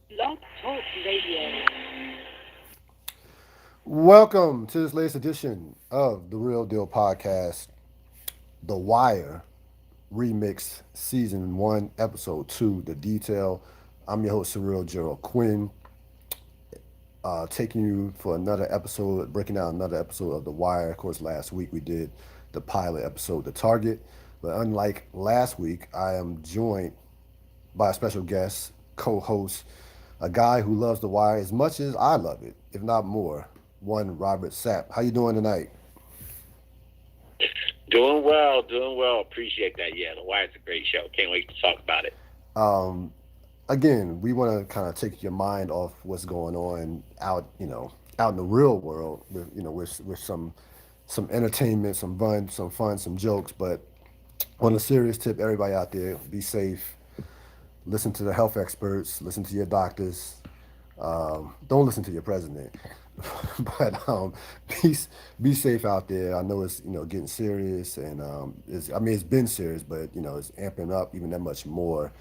Blog Talk Radio. Welcome to this latest edition of the Real Deal Podcast, The Wire Remix Season 1, Episode 2, The Detail. I'm your host, Cyril Gerald-Quinn, taking you for another episode, breaking down another episode of The Wire. Of course, last week we did the pilot episode, The Target. But unlike last week, I am joined by a special guest, co-host, a guy who loves The Wire as much as I love it, if not more. One Robert Sapp. How you doing tonight? Doing well, doing well. Appreciate that. Yeah, The Wire's a great show. Can't wait to talk about it. Um, Again, we want to kind of take your mind off what's going on out, out in the real world with, with some entertainment, some fun, some jokes. But on a serious tip, everybody out there, be safe. Listen to the health experts. Listen to your doctors. Don't listen to your president. but be be safe out there. I know it's getting serious, and it's been serious, but it's amping up even that much more.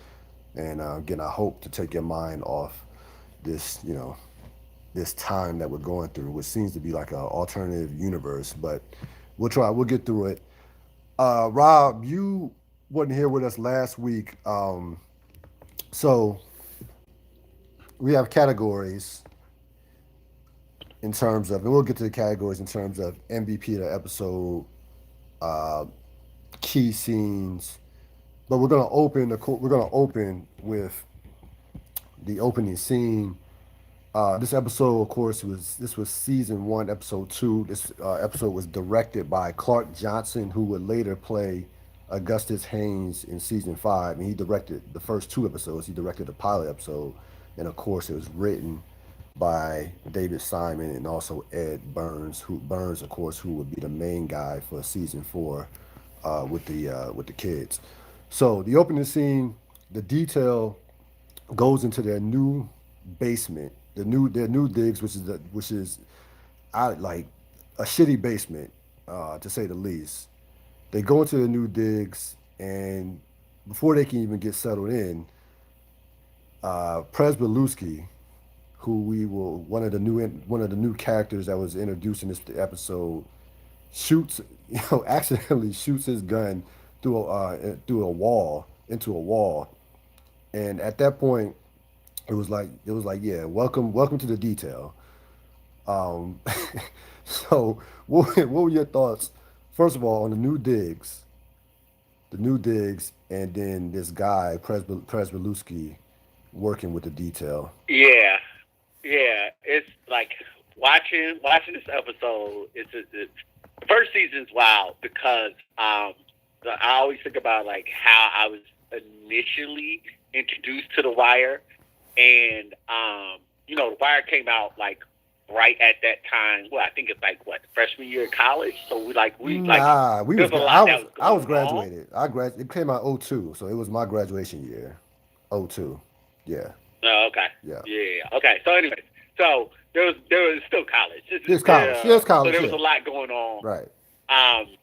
And again, I hope to take your mind off this this time that we're going through, which seems to be like an alternative universe. But we'll try. We'll get through it. Rob, you wasn't here with us last week, so we have categories in terms of, and we'll get to the categories in terms of MVP of the episode, uh, key scenes. But we're gonna open with the opening scene. This episode, of course, was season 1, episode 2. This episode was directed by Clark Johnson, who would later play Augustus Haynes in season 5, and he directed the first 2 episodes. He directed the pilot episode, and of course, it was written by David Simon and also Ed Burns, of course, who would be the main guy for season 4 with the kids. So the opening scene, the detail goes into their new basement, their new digs, which is I like a shitty basement, to say the least. They go into the new digs, and before they can even get settled in, Presbeluski, who we will one of the new characters that was introduced in this episode, shoots accidentally shoots his gun through a wall into a wall, and at that point it was like, yeah, welcome to the detail. Um, so what were your thoughts, first of all, on the new digs, and then this guy Presbeluski working with the detail? Yeah, yeah. It's like watching this episode. It's the first season's wild because I always think about like how I was initially introduced to The Wire, and The Wire came out like right at that time. Well, I think it's like what freshman year of college. So we Nah, there's a lot that was I was going on. graduated. It came out '02, so it was my graduation year. '02. Yeah. Oh, okay. Yeah. Yeah. Okay. So, anyways, so there was still college. This college. Yeah, it's So college, there was yeah. a lot going on. Right. Um,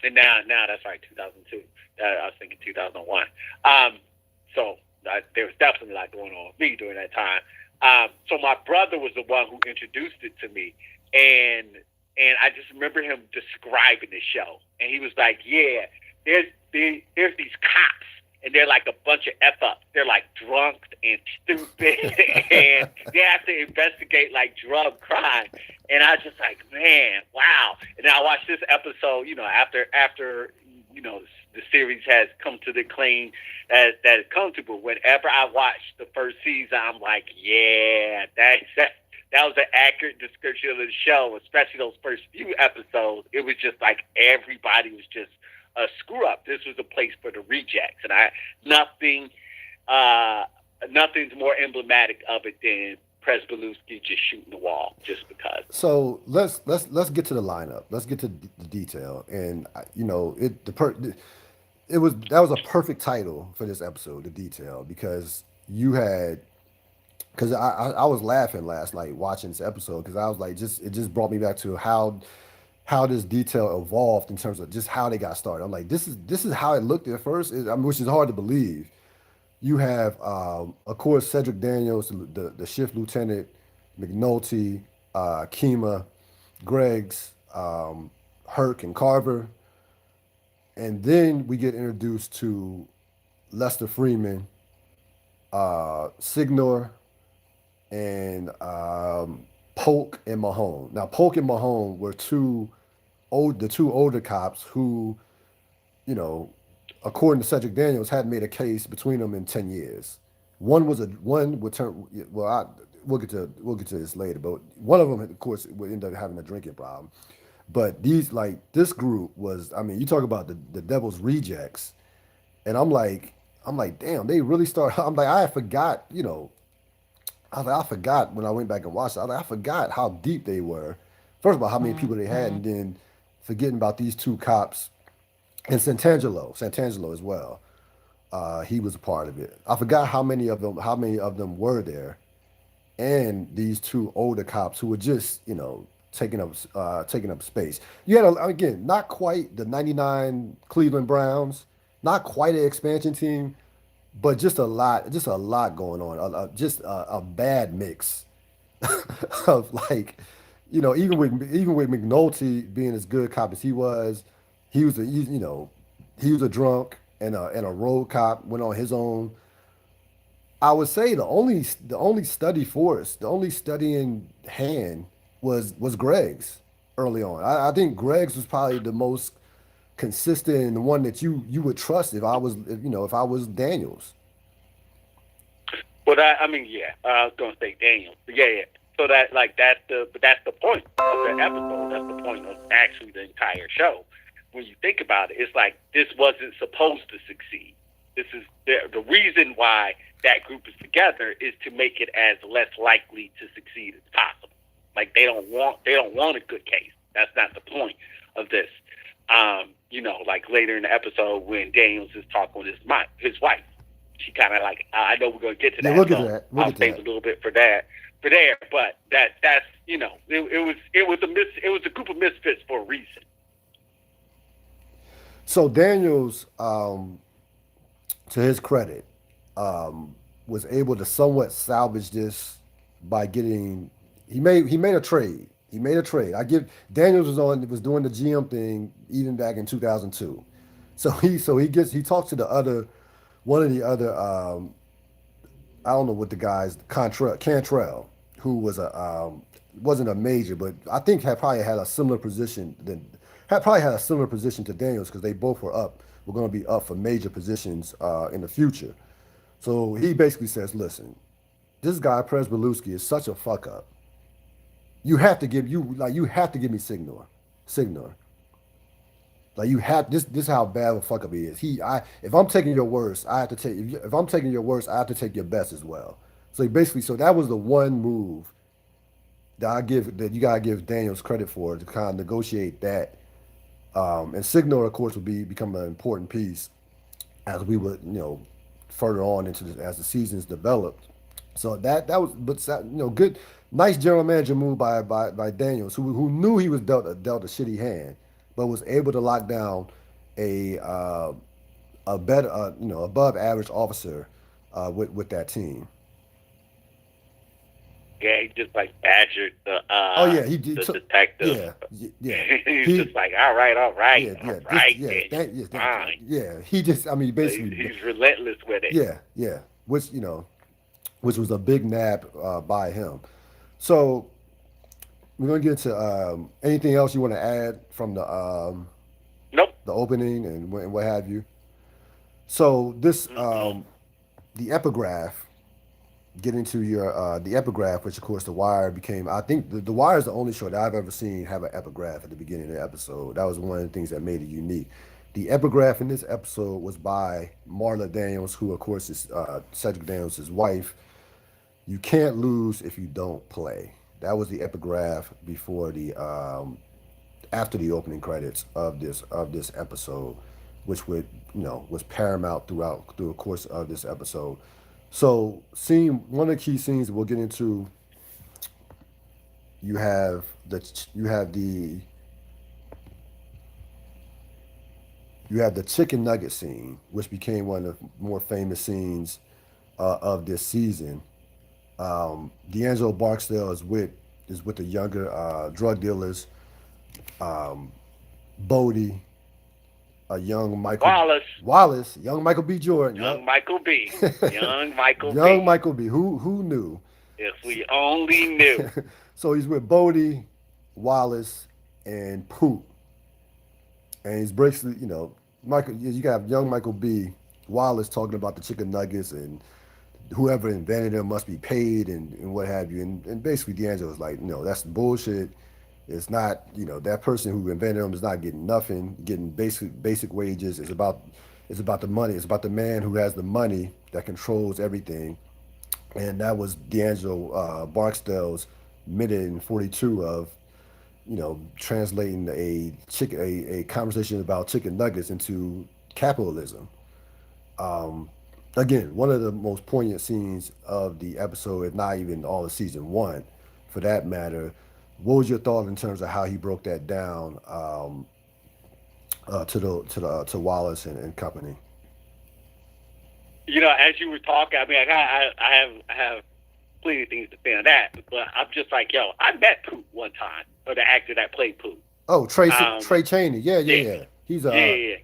and now that's right, 2002. I was thinking 2001. Um, so there was definitely a lot going on with me during that time. So my brother was the one who introduced it to me, and I just remember him describing the show, and he was like, "Yeah, there's these cops, and they're like a bunch of f ups. They're like drunk and stupid, and they have to investigate like drug crime." And I was just like, "Man, wow!" And then I watched this episode, after the series has come to the acclaim that it's come to. But whenever I watch the first season, I'm like, "Yeah, that was an accurate description of the show, especially those first few episodes. It was just like everybody was just a screw up. This was a place for the rejects, and nothing, uh, nothing's more emblematic of it than Presbeluski just shooting the wall just because." So let's get to the lineup. Let's get to the detail, and it was that was a perfect title for this episode, the detail, because you had because I was laughing last night watching this episode because I was like, just it just brought me back to how this detail evolved in terms of just how they got started. I'm like, this is how it looked at first, which is hard to believe. You have, of course, Cedric Daniels, the shift lieutenant, McNulty, Kima, Greggs, Herc, and Carver. And then we get introduced to Lester Freeman, Signor, and Polk and Mahone. Now, Polk and Mahone were the two older cops who, you know, according to Cedric Daniels, hadn't made a case between them in 10 years. One would turn well. We'll get to this later, but one of them, of course, would end up having a drinking problem. But this group was, I mean, you talk about the Devil's Rejects, and I'm like, damn, they really start. I'm like, I forgot, I forgot when I went back and watched it. I forgot how deep they were. First of all, how many people they had, and then forgetting about these two cops and Santangelo as well. He was a part of it. I forgot how many of them were there, and these two older cops who were just, taking up space. You had again, not quite the '99 Cleveland Browns, not quite an expansion team, but just a lot going on. Just a bad mix of like, even with McNulty being as good cop as he was he was a drunk and a road cop, went on his own. I would say the only study force, the only studying hand was Greg's early on. I think Greg's was probably the most consistent and the one that you would trust if I was Daniels. Well, that, I mean, yeah, I was gonna say Daniel, but yeah, yeah. So that like that's the point of the episode. That's the point of actually the entire show. When you think about it, it's like this wasn't supposed to succeed. This is the reason why that group is together is to make it as less likely to succeed as possible. Like they don't want a good case. That's not the point of this. Like later in the episode when Daniels is talking with his wife, she kind of like, I know we're gonna get to that. Yeah, we'll get to that. I'll save a little bit for that for there, but that's it was a group of misfits for a reason. So Daniels, to his credit, was able to somewhat salvage this by getting he made a trade. He made a trade. I give Daniels was doing the GM thing even back in 2002. He talks to the other one of the other I don't know what the guy's Cantrell, who was wasn't a major, but I think had probably had a similar position to Daniels because they both were going to be up for major positions in the future. So he basically says, listen, this guy Presbeluski is such a fuck up. You have to give me Signor. Like you have this is how bad of a fuck up he is. If I'm taking your worst, I have to take if I'm taking your worst, I have to take your best as well. So that was the one move that you gotta give Daniels credit for to kind of negotiate that. And Signor, of course, would become an important piece as we would, further on as the seasons developed. So that was, but good, nice general manager move by Daniels, who knew he was dealt a shitty hand, but was able to lock down a better, above average officer with that team. Yeah, he just like badgered Oh yeah, the detective. He's just like, all right, yeah. He just, I mean, basically, he's relentless with it. Yeah. Which was a big nab by him. So we're gonna get to anything else you want to add from Nope. the opening and what have you. So this the epigraph. Getting to the epigraph, which of course The Wire became. I think the Wire is the only show that I've ever seen have an epigraph at the beginning of the episode. That was one of the things that made it unique. The epigraph in this episode was by Marla Daniels, who of course is Cedric Daniels' wife. You can't lose if you don't play. That was the epigraph before the after the opening credits of this episode, which was paramount through the course of this episode. So, one of the key scenes that we'll get into, you have the chicken nugget scene, which became one of the more famous scenes of this season. D'Angelo Barksdale is with the younger drug dealers. Bodie, a young Michael Wallace, Wallace, young Michael B. Jordan. young Yep. Michael B, young Michael Young B. Michael B. Who knew? If we only knew. So he's with Bodie, Wallace, and Poop, and he's basically, Michael. You got young Michael B. Wallace talking about the chicken nuggets and whoever invented them must be paid and what have you. And basically D'Angelo's like, no, that's bullshit. It's not, that person who invented them is not getting nothing, getting basic wages. It's about the money. It's about the man who has the money that controls everything. And that was D'Angelo Barksdale's minute and 42 of, translating a conversation about chicken nuggets into capitalism. Again, one of the most poignant scenes of the episode, if not even all of season one, for that matter. What was your thought in terms of how he broke that down to Wallace and company? As you were talking, I mean, I have plenty of things to say on that, but I'm just like, yo, I met Poop one time, or the actor that played Poop. Oh, Trey Chaney. Yeah. He's a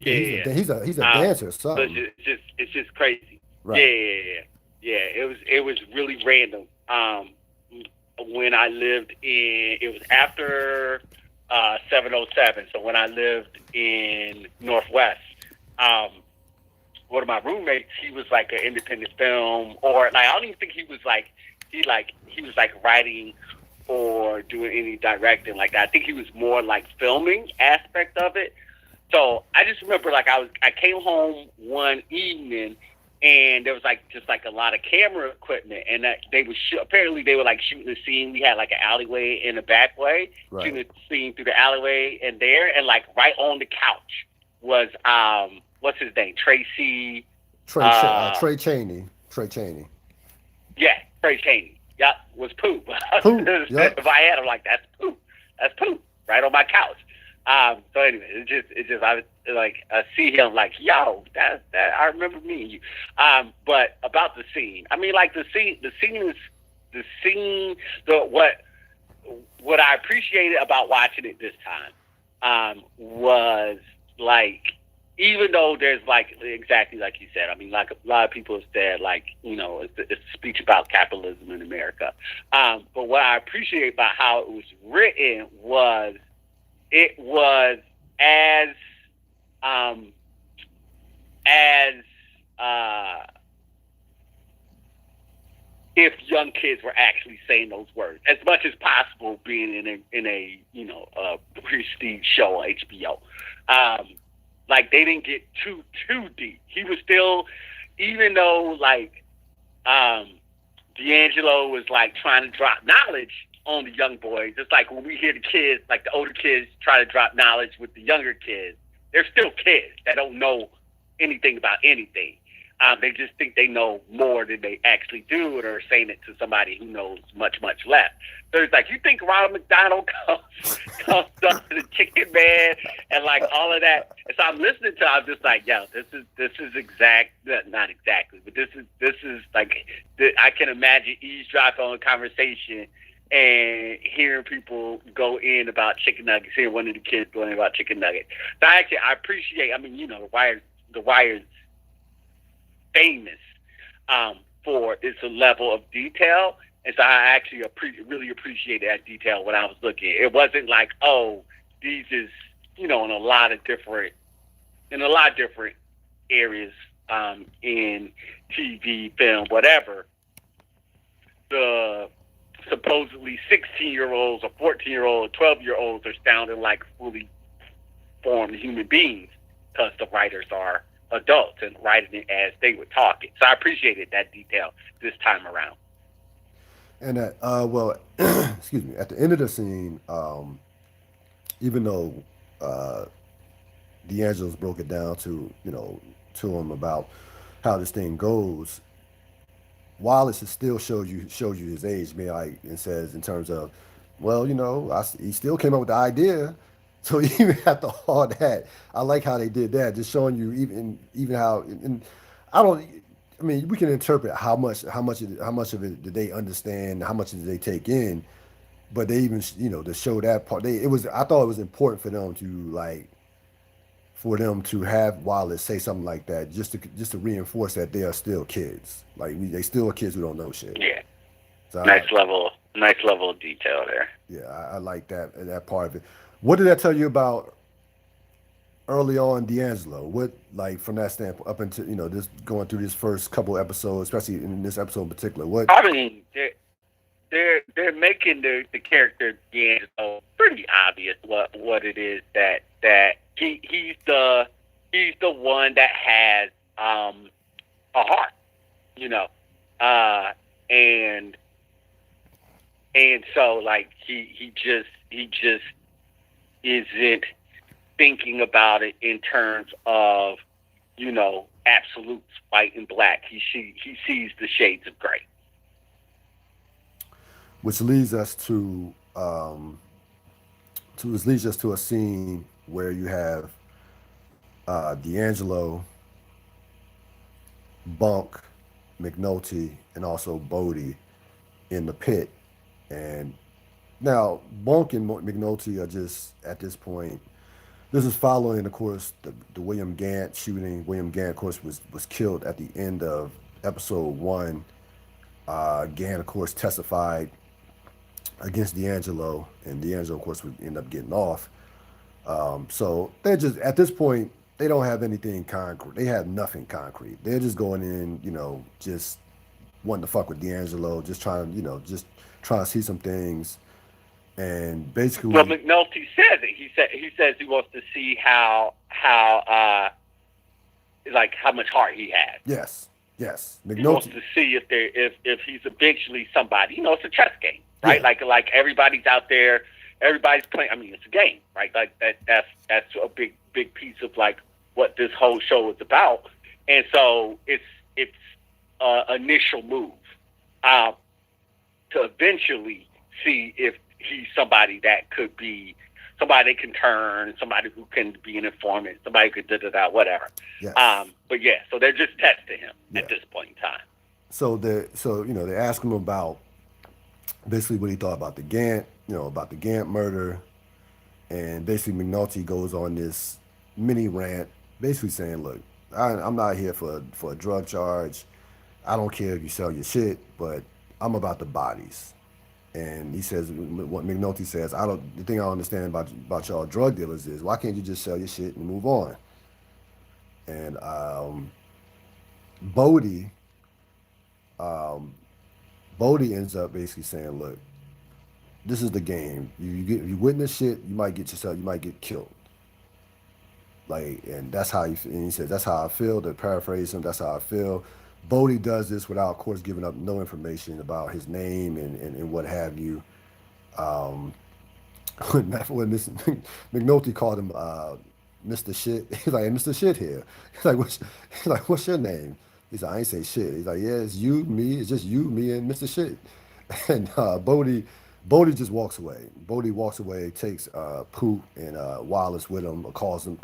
Yeah, he's a dancer or so something. it's just crazy. Right. Yeah. It was really random. When I lived it was after 707. So when I lived in Northwest, one of my roommates, he was like an independent film, or like I don't even think he was writing or doing any directing like that. I think he was more like filming aspect of it. So I just remember like I came home one evening and there was just a lot of camera equipment, and that they were apparently they were like shooting the scene. We had like an alleyway in the back way, Right. shooting the scene through the alleyway and there, and like right on the couch was what's his name, Tracy. Trey Chaney. Trey Chaney. Yeah, Trey Chaney. Yep, was Poop. Poop, yep. If I had him like that's Poop. That's Poop right on my couch. So anyway, it just I see him like, yo, that I remember me and you. But about the scene, I mean, like the scene what I appreciated about watching it this time was like, even though there's like exactly like you said, I mean, like a lot of people have said, like, it's a speech about capitalism in America. But what I appreciate about how it was written was it was as if young kids were actually saying those words as much as possible, being in a prestige show on HBO. Like they didn't get too deep. He was still, even though like D'Angelo was like trying to drop knowledge on the young boys. It's like when we hear the kids, like the older kids try to drop knowledge with the younger kids, they're still kids that don't know anything about anything. They just think they know more than they actually do, and are saying it to somebody who knows much, much less. So it's like, you think Ronald McDonald comes up to the Chicken Man and like all of that. And so I'm listening to it, I'm just like, yo, this is not exactly, but this is like, I can imagine eavesdropping on a conversation and hearing people go in about chicken nuggets, hearing one of the kids going in about chicken nuggets. So I appreciate, I mean, the Wire's famous for its a level of detail, and so I actually really appreciated that detail when I was looking. It wasn't like, oh, these is in a lot of different areas in TV, film, whatever. The supposedly 16-year-olds or 14-year-olds or 12-year-olds are sounding like fully formed human beings because the writers are adults and writing it as they were talking. So I appreciated that detail this time around. And excuse me, at the end of the scene, even though D'Angelo's broke it down to him about how this thing goes, Wallace still shows you his age, and says in terms of, well, he still came up with the idea. So even after all that, I like how they did that, just showing you even how. And I don't. I mean, we can interpret how much of it did they understand, how much did they take in, but they even to show that part. I thought it was important for them to have Wallace say something like that, just to reinforce that they are still kids. Like they still are kids who don't know shit. Yeah. So Nice level of detail there. yeah, I like that part of it. What did that tell you about early on D'Angelo? What, like, from that standpoint up until this going through this first couple episodes, especially in this episode in particular? What? I mean, they're making the character D'Angelo pretty obvious what it is that he's the one that has a heart, and so like he just isn't thinking about it in terms of absolute white and black. He sees the shades of gray. Which leads us to a scene where you have D'Angelo, Bunk, McNulty, and also Bodie in the pit. And now Bunk and McNulty are just at this point. This is following, of course, the William Gant shooting. William Gant, of course, was killed at the end of episode 1. Gant, of course, testified against D'Angelo, and D'Angelo, of course, would end up getting off. So they're just, at this point, they don't have anything concrete. They have nothing concrete. They're just going in, just wanting to fuck with D'Angelo, just trying to see some things. And basically, well, McNulty says it. He says he wants to see how much heart he has. Yes. McNulty, he wants to see if he's eventually somebody. It's a chess game, right? Yeah. Like everybody's out there, everybody's playing. I mean, it's a game, right? Like that's a big piece of like what this whole show is about. And so it's initial move to eventually see if he's somebody that could be somebody that can turn, somebody who can be an informant, somebody who could whatever. Yes. But yeah, so they're just testing him at this point in time. So they ask him about basically what he thought about the Gant, about the Gant murder, and basically McNulty goes on this mini rant, basically saying, "Look, I'm not here for a drug charge. I don't care if you sell your shit, but I'm about the bodies." And he says, what McNulty says, the thing I don't understand about y'all drug dealers is, why can't you just sell your shit and move on? And Bodie ends up basically saying, look, this is the game. You witness shit, you might get killed. Like, and that's how and he says, that's how I feel. To paraphrase him, that's how I feel. Bodie does this without, of course, giving up no information about his name and what have you. When McNulty called him Mr. Shit, he's like, Mr. Shit here. He's like, what's your name? He's like, I ain't say shit. He's like, yeah, it's you, me. It's just you, me, and Mr. Shit. And Bodie just walks away. Bodie walks away, takes Poot and Wallace with him, calls them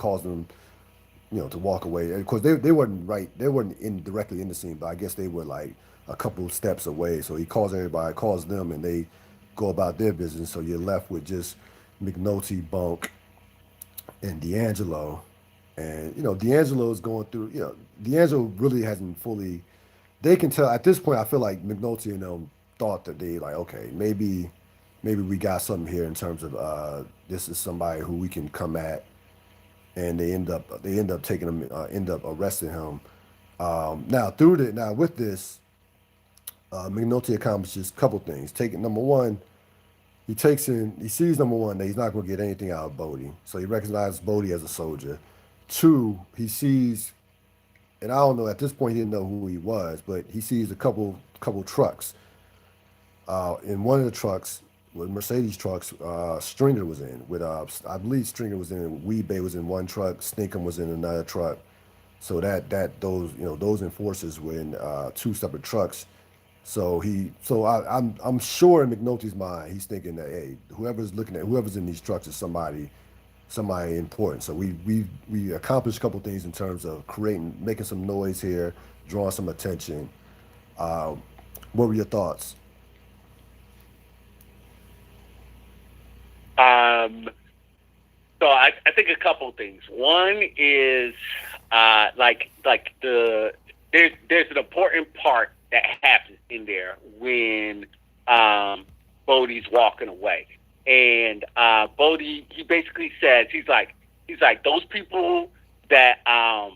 to walk away. And of course, they weren't right. They weren't directly in the scene, but I guess they were like a couple steps away. So he calls them, and they go about their business. So you're left with just McNulty, Bunk, and D'Angelo. And D'Angelo is going through. D'Angelo really hasn't fully. They can tell at this point. I feel like McNulty and them thought that they like, okay, maybe we got something here in terms of this is somebody who we can come at. And they end up taking him, end up arresting him. Now with this, McNulty accomplishes a couple things. Number one, he sees number one that he's not going to get anything out of Bodie, so he recognizes Bodie as a soldier. 2, he sees, and I don't know at this point he didn't know who he was, but he sees a couple trucks. In one of the trucks, with Mercedes trucks, Stringer was in. I believe Stringer was in. Weebay was in one truck. Stinkum was in another truck. So those enforcers were in 2 separate trucks. So I'm sure in McNulty's mind he's thinking that, hey, whoever's in these trucks is somebody important. So we accomplished a couple things in terms of making some noise here, drawing some attention. Uh, what were your thoughts? Um, so I think a couple of things. One is like there's an important part that happens in there when Bodhi's walking away, and Bodhi he basically says he's like those people that are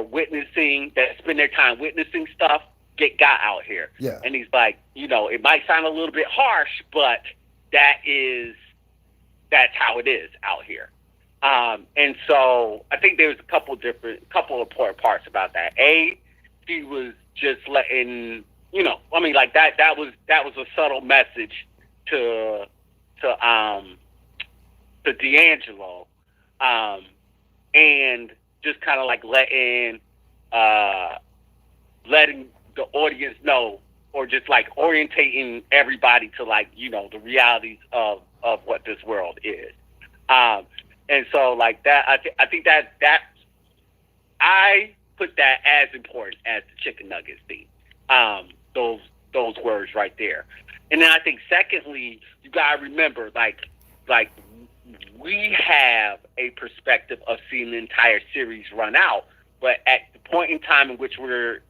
witnessing, that spend their time witnessing stuff, got out here. Yeah. And he's like, it might sound a little bit harsh, but that's how it is out here. And so I think there's a couple important parts about that. A, he was just letting, like that was a subtle message to D'Angelo, and just kind of like letting the audience know, or just like orientating everybody to like, the realities of what this world is. And so like that, I think that I put that as important as the chicken nuggets thing. Those words right there. And then I think secondly, you gotta remember, like we have a perspective of seeing the entire series run out, but at the point in time in which we're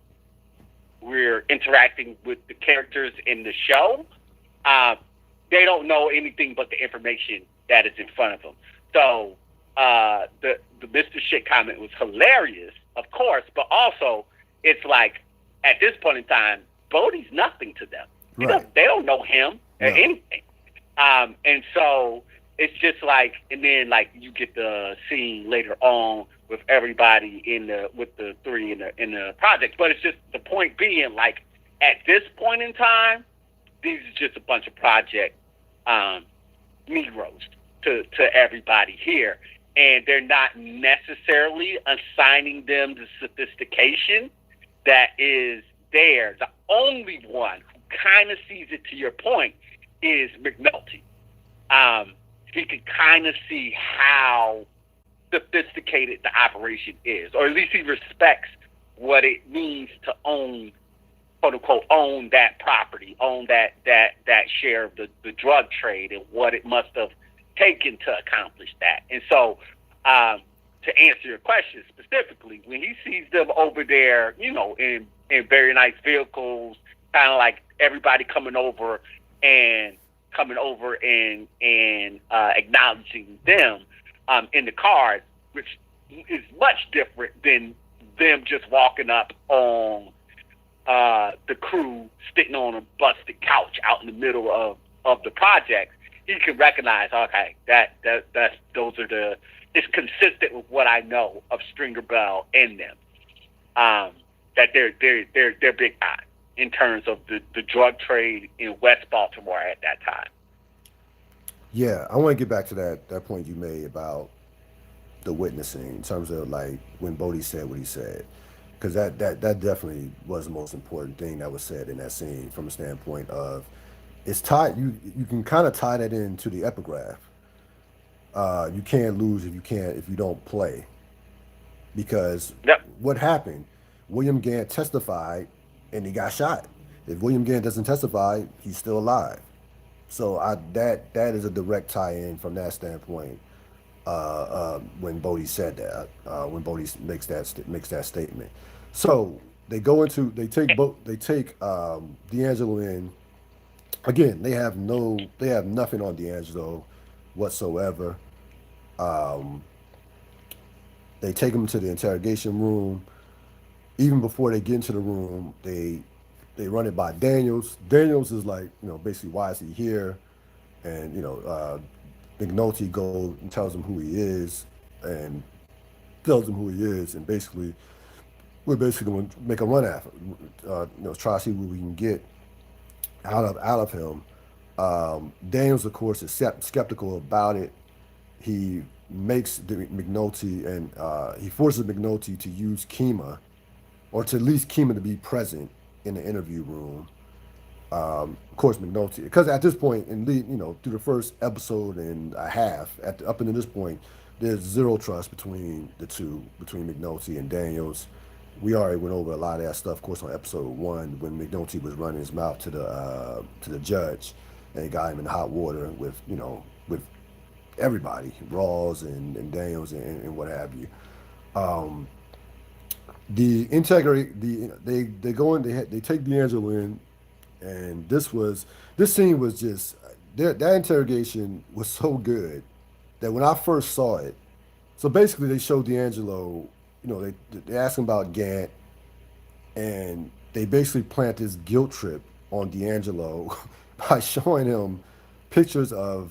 interacting with the characters in the show, they don't know anything but the information that is in front of them. So the Mr. Shit comment was hilarious, of course, but also it's like at this point in time, Bodhi's nothing to them. Right. They don't know him or anything. And so it's just like, and then like you get the scene later on with everybody with the three in the project. But it's just the point being, like, at this point in time, these are just a bunch of project Negroes to everybody here. And they're not necessarily assigning them the sophistication that is there. The only one who kind of sees it, to your point, is McNulty. He could kind of see how sophisticated the operation is, or at least he respects what it means to own, quote unquote, own that property, own that share of the drug trade, and what it must have taken to accomplish that. And so, to answer your question specifically, when he sees them over there, in very nice vehicles, kind of like everybody coming over and acknowledging them in the cars, which is much different than them just walking up on the crew sitting on a busted couch out in the middle of the project. He can recognize, okay, it's consistent with what I know of Stringer Bell and them. That they're big time in terms of the drug trade in West Baltimore at that time. Yeah, I want to get back to that point you made about the witnessing in terms of like when Bodhi said what he said, because that definitely was the most important thing that was said in that scene from a standpoint of it's tied. You can kind of tie that into the epigraph. You can't lose if you don't play, because Yep. what happened? William Gant testified and he got shot. If William Gant doesn't testify, he's still alive. So that is a direct tie-in from that standpoint. When Bodhi said that, when Bodhi makes that statement, so they take D'Angelo in. Again, they have nothing on D'Angelo whatsoever. Um, they take him to the interrogation room. Even before they get into the room, they run it by Daniels. Daniels is like, basically, why is he here? And McNulty goes and tells him who he is, and basically we're basically going to make a run after, try to see what we can get out of him. Daniels, of course, is skeptical about it. He makes McNulty and he forces McNulty to use Kima, or to at least Kima to be present in the interview room. Of course, McNulty, because at this point, through the first episode and a half, up until this point, there's zero trust between the two, between McNulty and Daniels. we already went over a lot of that stuff, of course, on episode 1 when McNulty was running his mouth to the judge, and got him in hot water with with everybody, Rawls and Daniels and what have you. Um, the integrate they go in they take D'Angelo in, and this scene was just that interrogation was so good that when I first saw it, so basically they showed D'Angelo, they ask him about Gant, and they basically plant this guilt trip on D'Angelo by showing him pictures of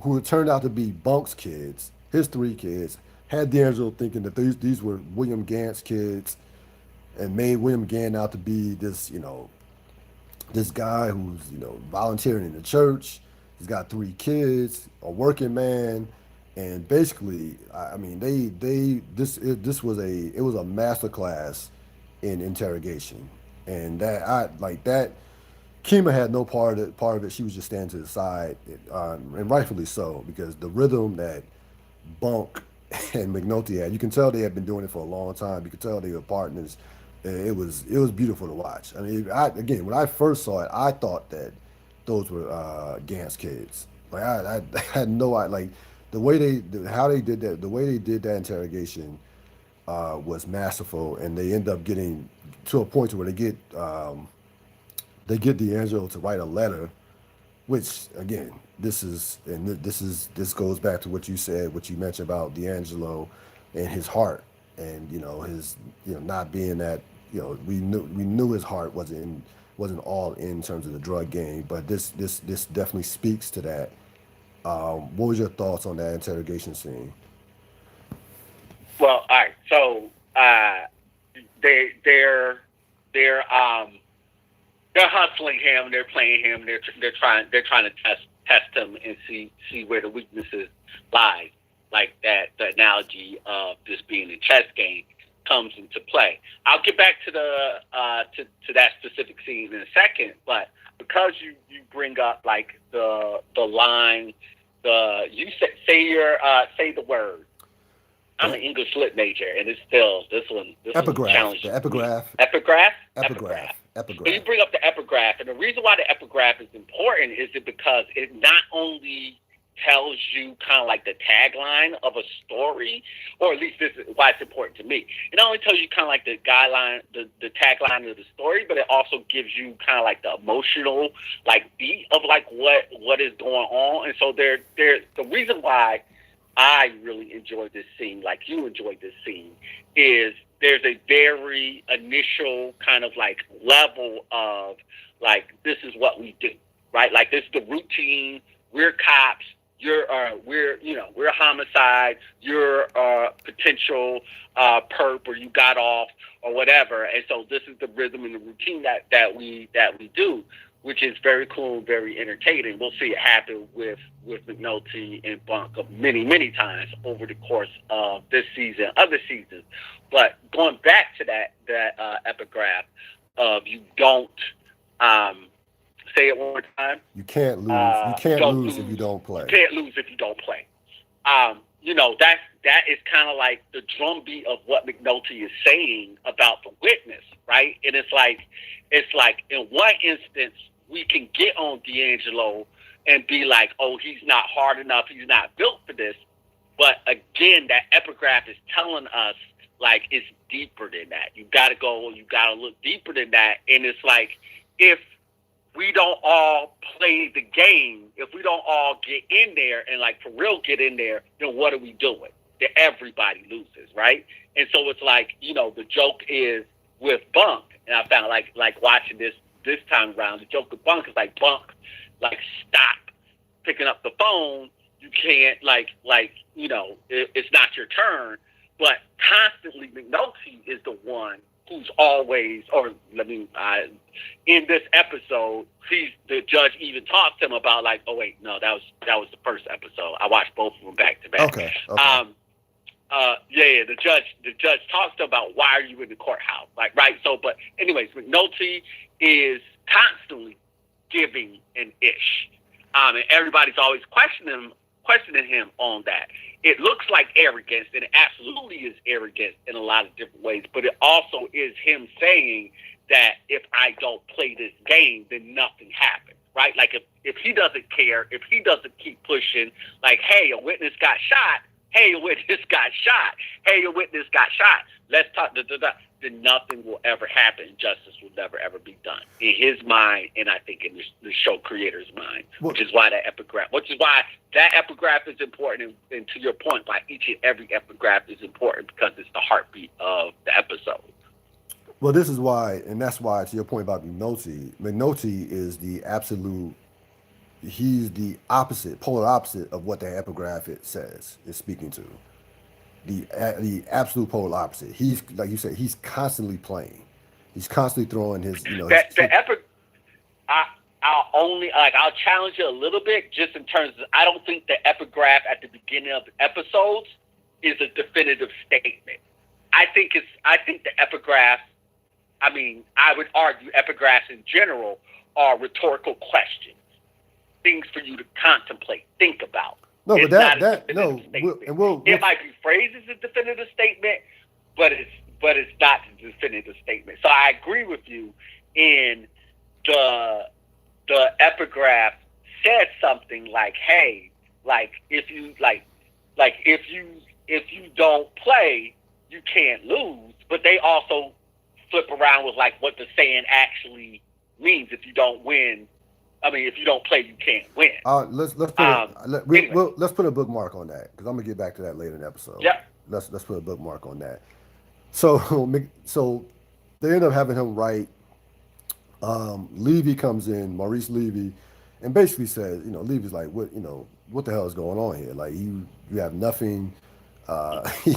who it turned out to be Bunk's kids, his 3 kids, had D'Angelo thinking that these were William Gant's kids, and made William Gant out to be this guy who's volunteering in the church. He's got 3 kids, a working man, and basically, I mean, this was a master class in interrogation, and that I like that. Kima had no part of it. Part of it, she was just standing to the side, and rightfully so, because the rhythm that Bunk and McNulty had, you can tell they had been doing it for a long time. You could tell they were partners. It was beautiful to watch. I mean, again, when I first saw it, I thought that those were Gant's kids. Like I had no idea. Like how they did that, the way they did that interrogation was masterful, and they end up getting to a point where they get D'Angelo to write a letter, which again, this goes back to what you said, what you mentioned about D'Angelo and his heart, and his not being that we knew his heart wasn't all in terms of the drug game, but this definitely speaks to that. What was your thoughts on that interrogation scene? Well, all right. So they they're hustling him. They're playing him. They're trying to test him and see where the weaknesses lie. Like that, the analogy of this being a chess game comes into play. I'll get back to to that specific scene in a second, but because you bring up like the line, you say the word. I'm an English lit major, and it's still this one challenging. The epigraph. Epigraph. So you bring up the epigraph, and the reason why the epigraph is important is because it not only tells you kind of like the tagline of a story, or at least this is why it's important to me. It not only tells you kind of like the guideline, the tagline of the story, but it also gives you kind of like the emotional like beat of like what is going on. And so the reason why I really enjoyed this scene, like you enjoyed this scene, is there's a very initial kind of like level of like, this is what we do, right? Like this is the routine. We're cops. We're homicide. You're potential perp, or you got off, or whatever. And so this is the rhythm and the routine that we do, which is very cool and very entertaining. We'll see it happen with McNulty and Bunk many times over the course of this season, other seasons. But going back to that epigraph of you don't say it one more time. You can't lose. You can't lose if you don't play. You can't lose if you don't play. That is kind of like the drumbeat of what McNulty is saying about the witness, right? And it's like in one instance we can get on D'Angelo and be like, oh, he's not hard enough, he's not built for this. But again, that epigraph is telling us like it's deeper than that. You got to look deeper than that. And it's like, if we don't all play the game, if we don't all get in there and like for real get in there, then what are we doing? Then everybody loses, right? And so it's like, the joke is with Bunk, and I found like watching this time around, the joke with Bunk is like, Bunk, like stop picking up the phone. You can't it's not your turn. But constantly McNulty is the one who's always, in this episode, the judge even talks to him about like, oh wait, no, that was the first episode. I watched both of them back to back. Okay. The judge talks to him about why are you in the courthouse, like, right? So, but anyways, McNulty is constantly giving an ish, and everybody's always questioning him questioning him on that. It looks like arrogance, and it absolutely is arrogance in a lot of different ways. But it also is him saying that if I don't play this game, then nothing happens, right? Like if he doesn't care, if he doesn't keep pushing, like, hey, a witness got shot. Hey, a witness got shot. Hey, a witness got shot. Let's talk. Then nothing will ever happen. Justice will never ever be done in his mind, and I think in the show creator's mind, which is why that epigraph is important. And to your point, why each and every epigraph is important, because it's the heartbeat of the episode. Well, this is why, and that's why, to your point about McNulty is the absolute. He's the opposite, polar opposite of what the epigraph it says is speaking to. The absolute polar opposite. He's, like you said, he's constantly playing. He's constantly throwing his, I'll challenge you a little bit, just in terms of, I don't think the epigraph at the beginning of the episodes is a definitive statement. I think the epigraph, I would argue epigraphs in general are rhetorical questions, things for you to contemplate, think about. No, it's but it might be phrased as a definitive statement, but it's not a definitive statement. So I agree with you in the epigraph said something like, hey, like if you don't play, you can't lose. But they also flip around with like what the saying actually means. If you don't win, if you don't play, you can't win. Let's put a bookmark on that, because I'm gonna get back to that later in the episode. Yeah. Let's put a bookmark on that. So they end up having him write. Levy comes in, Maurice Levy, and basically says, Levy's like, what the hell is going on here? Like you have nothing. He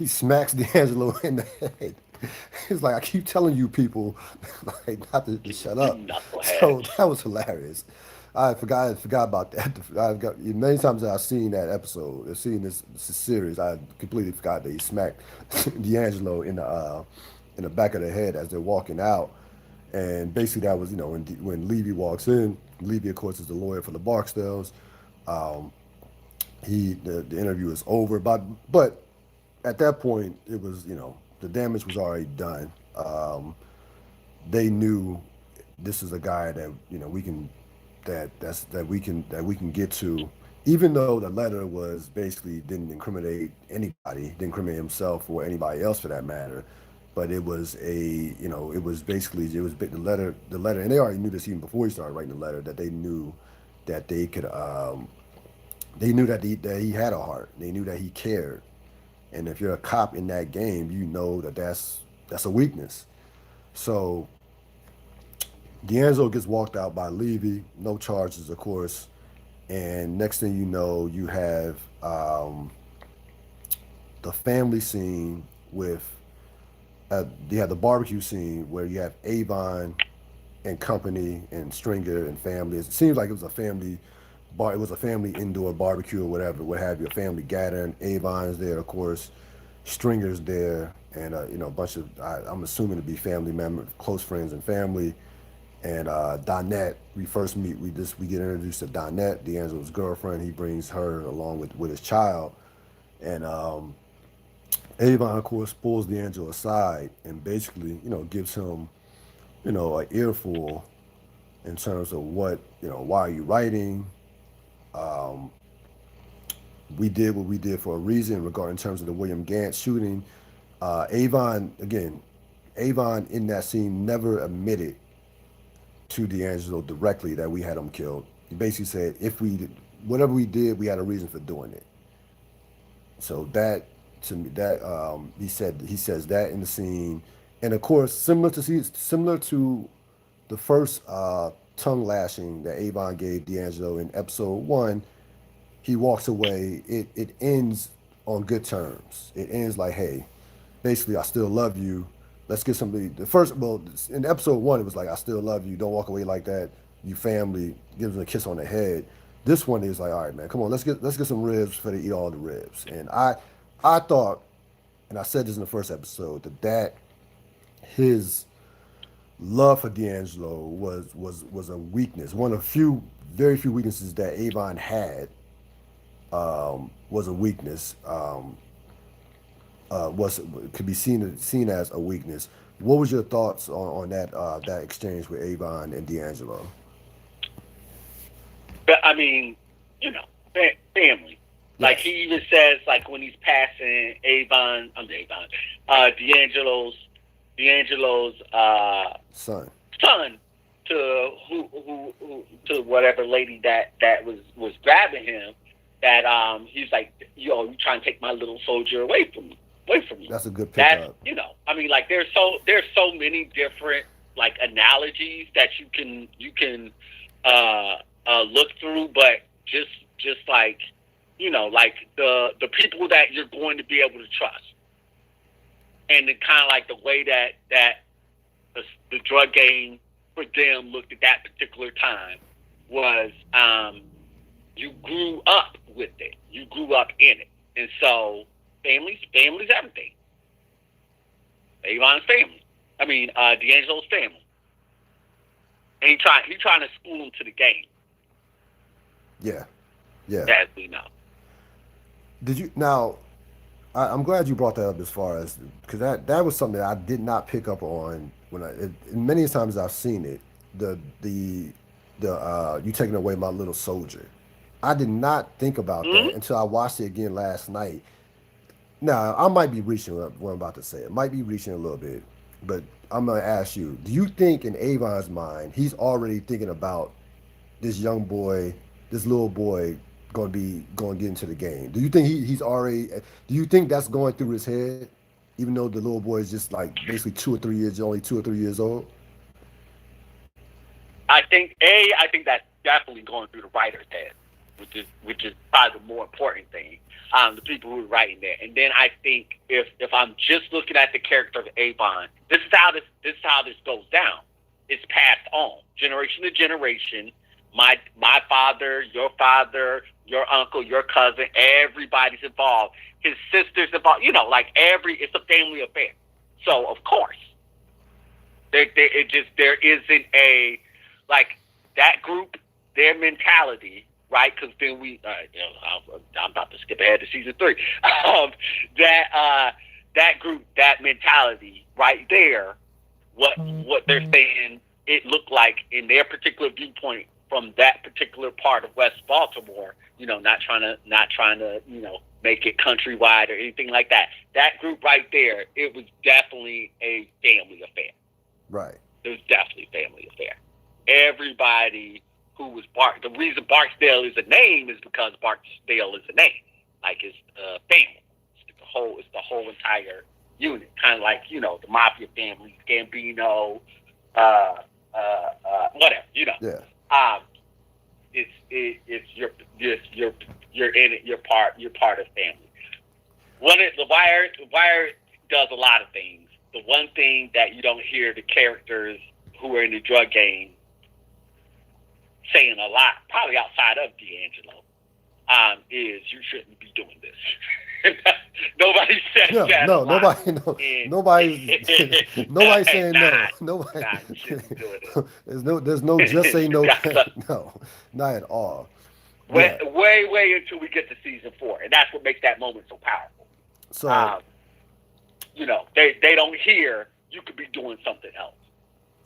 smacks D'Angelo in the head. It's like, I keep telling you people, like, not to shut up. So that was hilarious. I forgot about that. I've got many times that I've seen that episode, seen this series. I completely forgot that he smacked D'Angelo in the back of the head as they're walking out. And basically that was, when Levy walks in. Levy, of course, is the lawyer for the Barksdales. The interview is over, but at that point it was, the damage was already done. They knew this is a guy that we can get to, even though the letter was basically didn't incriminate anybody, didn't incriminate himself or anybody else for that matter. But it was the letter, and they already knew this even before he started writing the letter, that they knew that they could, they knew that he had a heart. They knew that he cared. And if you're a cop in that game, you know that's a weakness. So D'Angelo gets walked out by Levy, no charges, of course. And next thing you know, you have the family scene with, you have the barbecue scene where you have Avon and company and Stringer and family. It seems like it was a family bar. It was a family indoor barbecue or whatever, what have you, a family gathering. Avon's there, of course. Stringer's there, and a bunch of, I'm assuming to be family members, close friends and family. And Donette, we first meet. We get introduced to Donette, D'Angelo's girlfriend. He brings her along with his child, and Avon, of course, pulls D'Angelo aside and basically, gives him, an earful in terms of what, why are you writing? We did what we did for a reason regarding in terms of the William Gant shooting. Avon in that scene never admitted to D'Angelo directly that we had him killed. He basically said, whatever we did, we had a reason for doing it. So that, to me, that he says that in the scene. And of course, similar to the first tongue lashing that Avon gave D'Angelo in episode 1, he walks away. It ends on good terms. It ends like, hey, basically, I still love you. Let's get somebody. In episode 1, it was like, I still love you. Don't walk away like that. You family. Gives him a kiss on the head. This one is like, all right, man, come on, let's get some ribs before they eat all the ribs. And I thought, and I said this in the first episode, that his love for D'Angelo was a weakness, one of very few weaknesses that Avon had, was a weakness. Was could be seen as a weakness. What was your thoughts on that exchange with Avon and D'Angelo? But I mean, you know, family. Like he Yes, even says, like when he's passing D'Angelo's son. son to to whatever lady that was grabbing him. That he's like, yo, you trying to take my little soldier away from me. That's a good That's pickup. I mean, like there's so many different like analogies that you can look through, but just like like the people that you're going to be able to trust, and then kind of like the way that the drug game for them looked at that particular time was you grew up with it, you grew up in it, and so family's everything. Avon's family. I mean, D'Angelo's family, and he trying to school him to the game, Yeah, yeah. as we know. Did you now? I'm glad you brought that up as far as because that was something that I did not pick up on when many times I've seen it. The you taking away my little soldier. I did not think about Mm-hmm. that until I watched it again last night. Now I might be reaching what I'm about to say. It might be reaching a little bit, but I'm gonna ask you: do you think in Avon's mind he's already thinking about this young boy, this little boy, going to get into the game? Do you think he's already? Do you think that's going through his head, even though the little boy is just like basically 2 or 3 years, only 2 or 3 years old? I think that's definitely going through the writer's head, which is probably the more important thing. The people who are writing there, and then I think if I'm just looking at the character of Avon, this is how this goes down. It's passed on generation to generation. My father, your uncle, your cousin, everybody's involved. His sister's involved. Like it's a family affair. So of course, there isn't a like that group, their mentality, right? Because then I'm about to skip ahead to season 3. Um, that group, that mentality, right there, what they're saying, it looked like in their particular viewpoint from that particular part of West Baltimore. Not trying to make it countrywide or anything like that. That group right there, it was definitely a family affair. Right. It was definitely a family affair. Everybody who was the reason Barksdale is a name is because Barksdale is a name. Like it's family. It's the whole entire unit. Kind of like, the mafia family, Gambino, whatever. Yeah. Um, it's you're in it. You're part of family. The Wire does a lot of things. The one thing that you don't hear the characters who are in the drug game saying a lot, probably outside of D'Angelo, is you shouldn't be doing this. Nobody says No, that a no, lot. nobody, no, And nobody's saying no. Nobody, nah, you shouldn't be doing it. there's no just say no, Got some- no, not at all. way, Yeah. way until we get to season 4, and that's what makes that moment so powerful. So They don't hear you could be doing something else.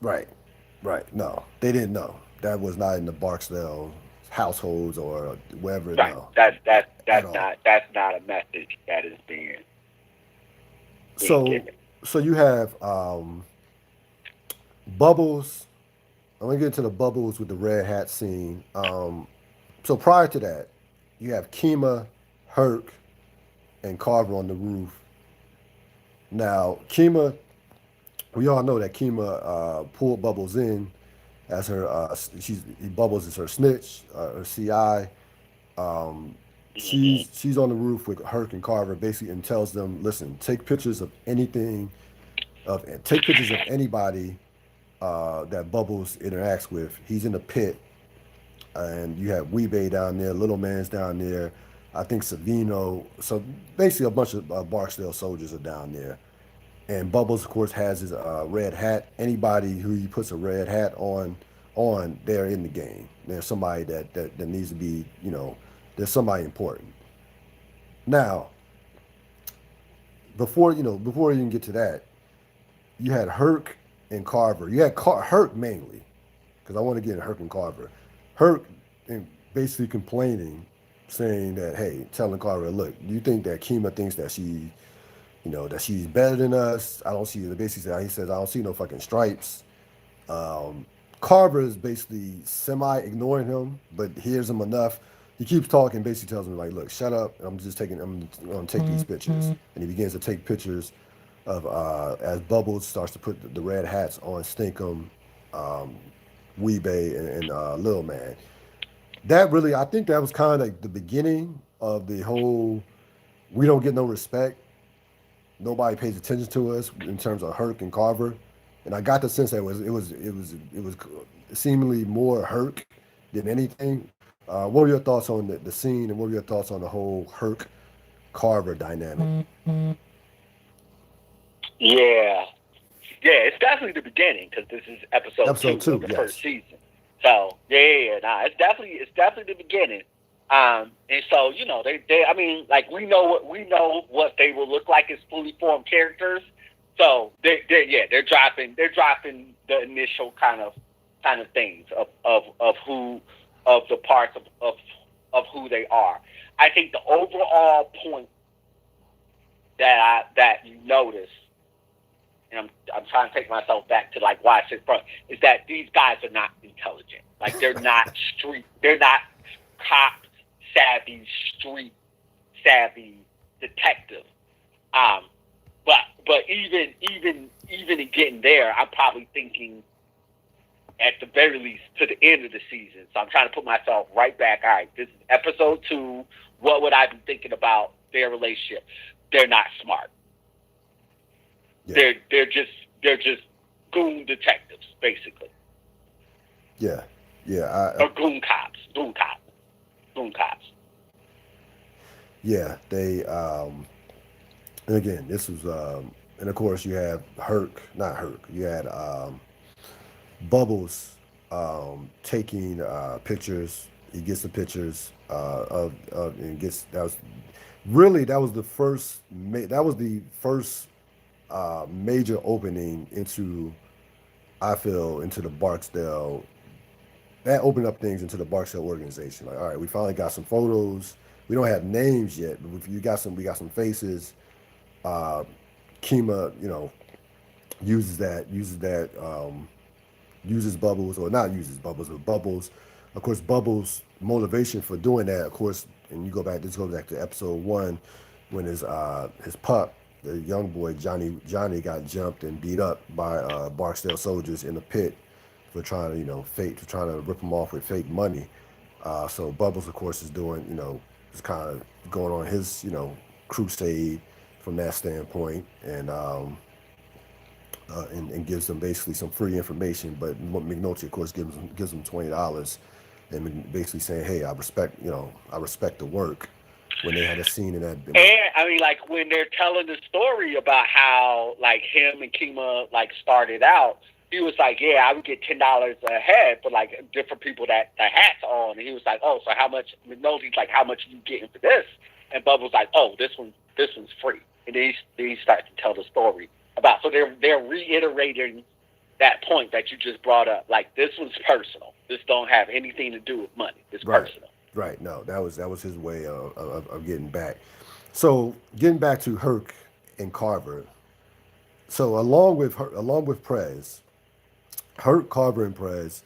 right, right. No, they didn't know. That was not in the Barksdale households or wherever. Right. No, That's at all. that's not a message that is being So, given. so you have Bubbles. I'm gonna get into the Bubbles with the red hat scene. So prior to that, you have Kima, Herc, and Carver on the roof. Now, Kima, we all know that Kima pulled Bubbles in as her. Bubbles is her snitch, her CI. Um, Mhm. she's on the roof with Herc and Carver, basically, and tells them, "Listen, take pictures of anything, take pictures of anybody that Bubbles interacts with. He's in the pit, and you have Weebay down there, Little Man's down there. I think Savino. So basically, a bunch of Barksdale soldiers are down there. And Bubbles, of course, has his red hat. Anybody who he puts a red hat on, they're in the game. There's somebody that needs to be, There's somebody important. Now, before you even get to that, you had Herc and Carver. You had Herc mainly, because I want to get in Herc and Carver. Herc basically complaining, saying that, hey, telling Carver, look, you think that Kima thinks that that she's better than us? I don't see. Basically, he says, I don't see no fucking stripes. Um, Carver is basically semi ignoring him, but hears him enough. He keeps talking, basically tells him like, "Look, shut up. I'm gonna take these pictures." And he begins to take pictures of as Bubbles starts to put the red hats on Stinkum, um, Weebay, and Lil Man. That really, I think that was kind of like the beginning of the whole. We don't get no respect. Nobody pays attention to us in terms of Herc and Carver, and I got the sense that it was seemingly more Herc than anything. What were your thoughts on the scene, and what were your thoughts on the whole Herc Carver dynamic? Yeah, yeah, it's definitely the beginning because this is episode Episode two two, of the yes. first season. So nah, it's definitely the beginning. And so I mean, like we know what they will look like as fully formed characters. So they're dropping the initial kind of things of who of the parts of who they are. I think the overall point that you notice, and I'm trying to take myself back to like why I said front, is that these guys are not intelligent. Like they're not cop savvy, street savvy detective. But even in getting there, I'm probably thinking at the very least to the end of the season. So I'm trying to put myself right back. All right, this is episode 2. What would I be thinking about their relationship? They're not smart. Yeah. They're just goon detectives, basically. Yeah, Or goon cops. yeah. And again, this was, and of course you have not Herc. You had Bubbles taking pictures. He gets the pictures and gets that was the first major opening into, I feel, into the Barksdale. That opened up things into the Barksdale organization. Like, all right, we finally got some photos. We don't have names yet, but we got some faces. Uh, Kima, uses Bubbles, or not uses Bubbles, but Bubbles. Of course, Bubbles' motivation for doing that, of course, and this goes back to episode 1, when his pup, the young boy Johnny got jumped and beat up by Barksdale soldiers in the pit for trying to rip him off with fake money. So Bubbles, of course, is kind of going on his crusade from that standpoint, and gives them basically some free information. But McNulty, of course, gives them $20, and basically saying, "Hey, I respect the work." When they had a scene in that, and I mean, like when they're telling the story about how like him and Kima like started out, he was like, "Yeah, I would get $10 a head for like different people that the hats on," and he was like, "Oh, so how much?" McNulty's like, "How much are you getting for this?" And Bubba was like, "Oh, this one's free." And then he starts to tell the story about. So they're reiterating that point that you just brought up. Like this one's personal. This don't have anything to do with money. It's personal. Right. No, that was his way of getting back. So getting back to Herc and Carver. So along with Prez, Herc, Carver, and Prez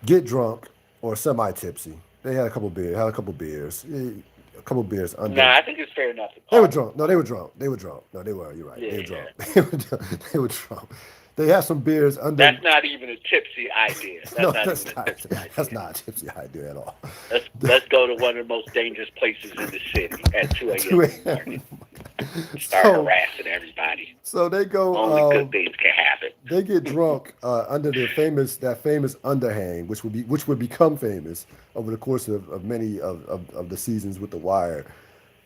get drunk or semi tipsy. They had a couple beers. A couple beers under. Nah, I think it's fair enough. They were drunk. No, they were drunk. No, they were. You're right. Yeah. They were drunk. They were drunk. They had some beers under. That's not even a tipsy idea. That's not a tipsy idea at all. Let's go to one of the most dangerous places in the city at 2 a.m. Start harassing everybody. So they go. Only good things can happen. They get drunk under that famous underhang, which would become famous over the course of many of the seasons with The Wire,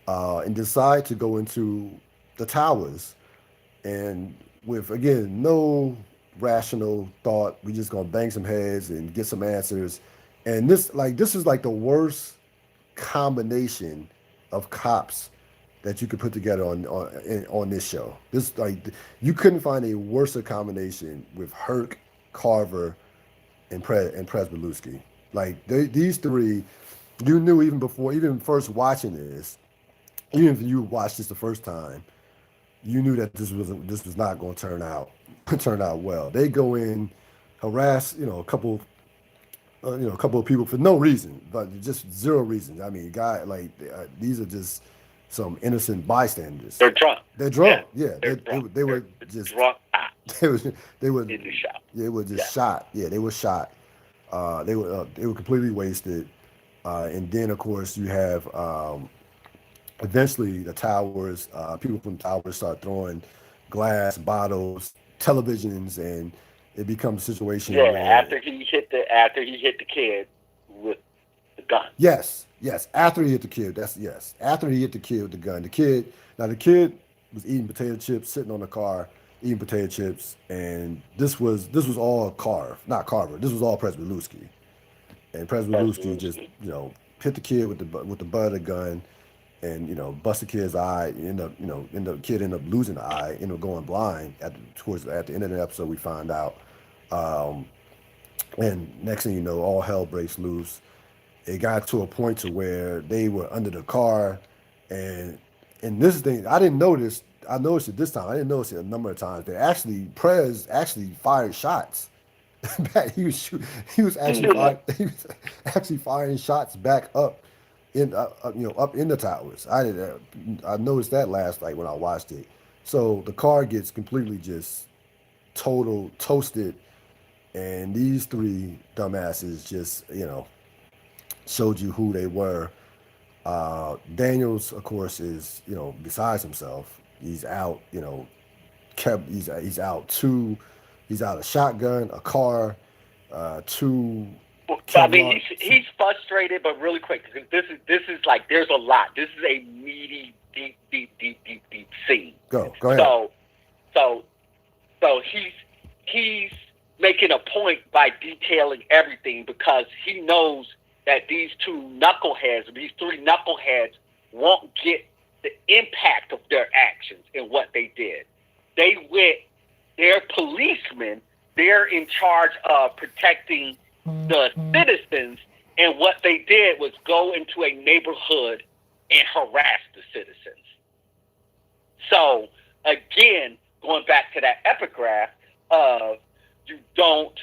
and decide to go into the towers, and with again no rational thought, we just gonna bang some heads and get some answers, And this is like the worst combination of cops that you could put together on this show. This like you couldn't find a worse combination with Herc, Carver, and Presbeluski. Like these three, you knew even before, even first watching this, even if you watched this the first time, you knew that this was not going to turn out well. They go in, harass a couple of people for no reason, but just zero reason. I mean, these are just some innocent bystanders. They're drunk. They're drunk. Yeah, They're drunk. they They're were just drunk out they was they were in the shop. they were just Yeah. shot. Yeah, they were shot. They were completely wasted. And then of course you have eventually the towers. People from the towers start throwing glass bottles, televisions, and it becomes a situation Yeah. where After he hit the kid with the gun. yes. After he hit the kid, that's yes. After he hit the kid with the gun, the kid was eating potato chips, sitting on the car, eating potato chips, and this was all not Carver. This was all Presbeluski, and Presbeluski just hit the kid with the butt of the gun, and bust the kid's eye. Kid ended up losing the eye, ended up going blind at the end of the episode. We find out, um, and next thing you know, all hell breaks loose. It got to a point to where they were under the car, and this thing I didn't notice. I noticed it this time. I didn't notice it a number of times. Prez actually fired shots. He was he was actually firing shots back up in the towers. I noticed that last night when I watched it. So the car gets completely just total toasted, and these three dumbasses just showed you who they were. Daniels, of course, is besides himself. He's out. He's out two. He's out a shotgun, a car, two. I mean, he's frustrated, but really quick. This is like there's a lot. This is a meaty, deep scene. Go ahead. So he's making a point by detailing everything because he knows that these three knuckleheads won't get the impact of their actions and what they did. They're policemen. They're in charge of protecting the citizens, and what they did was go into a neighborhood and harass the citizens. So again, going back to that epigraph of you don't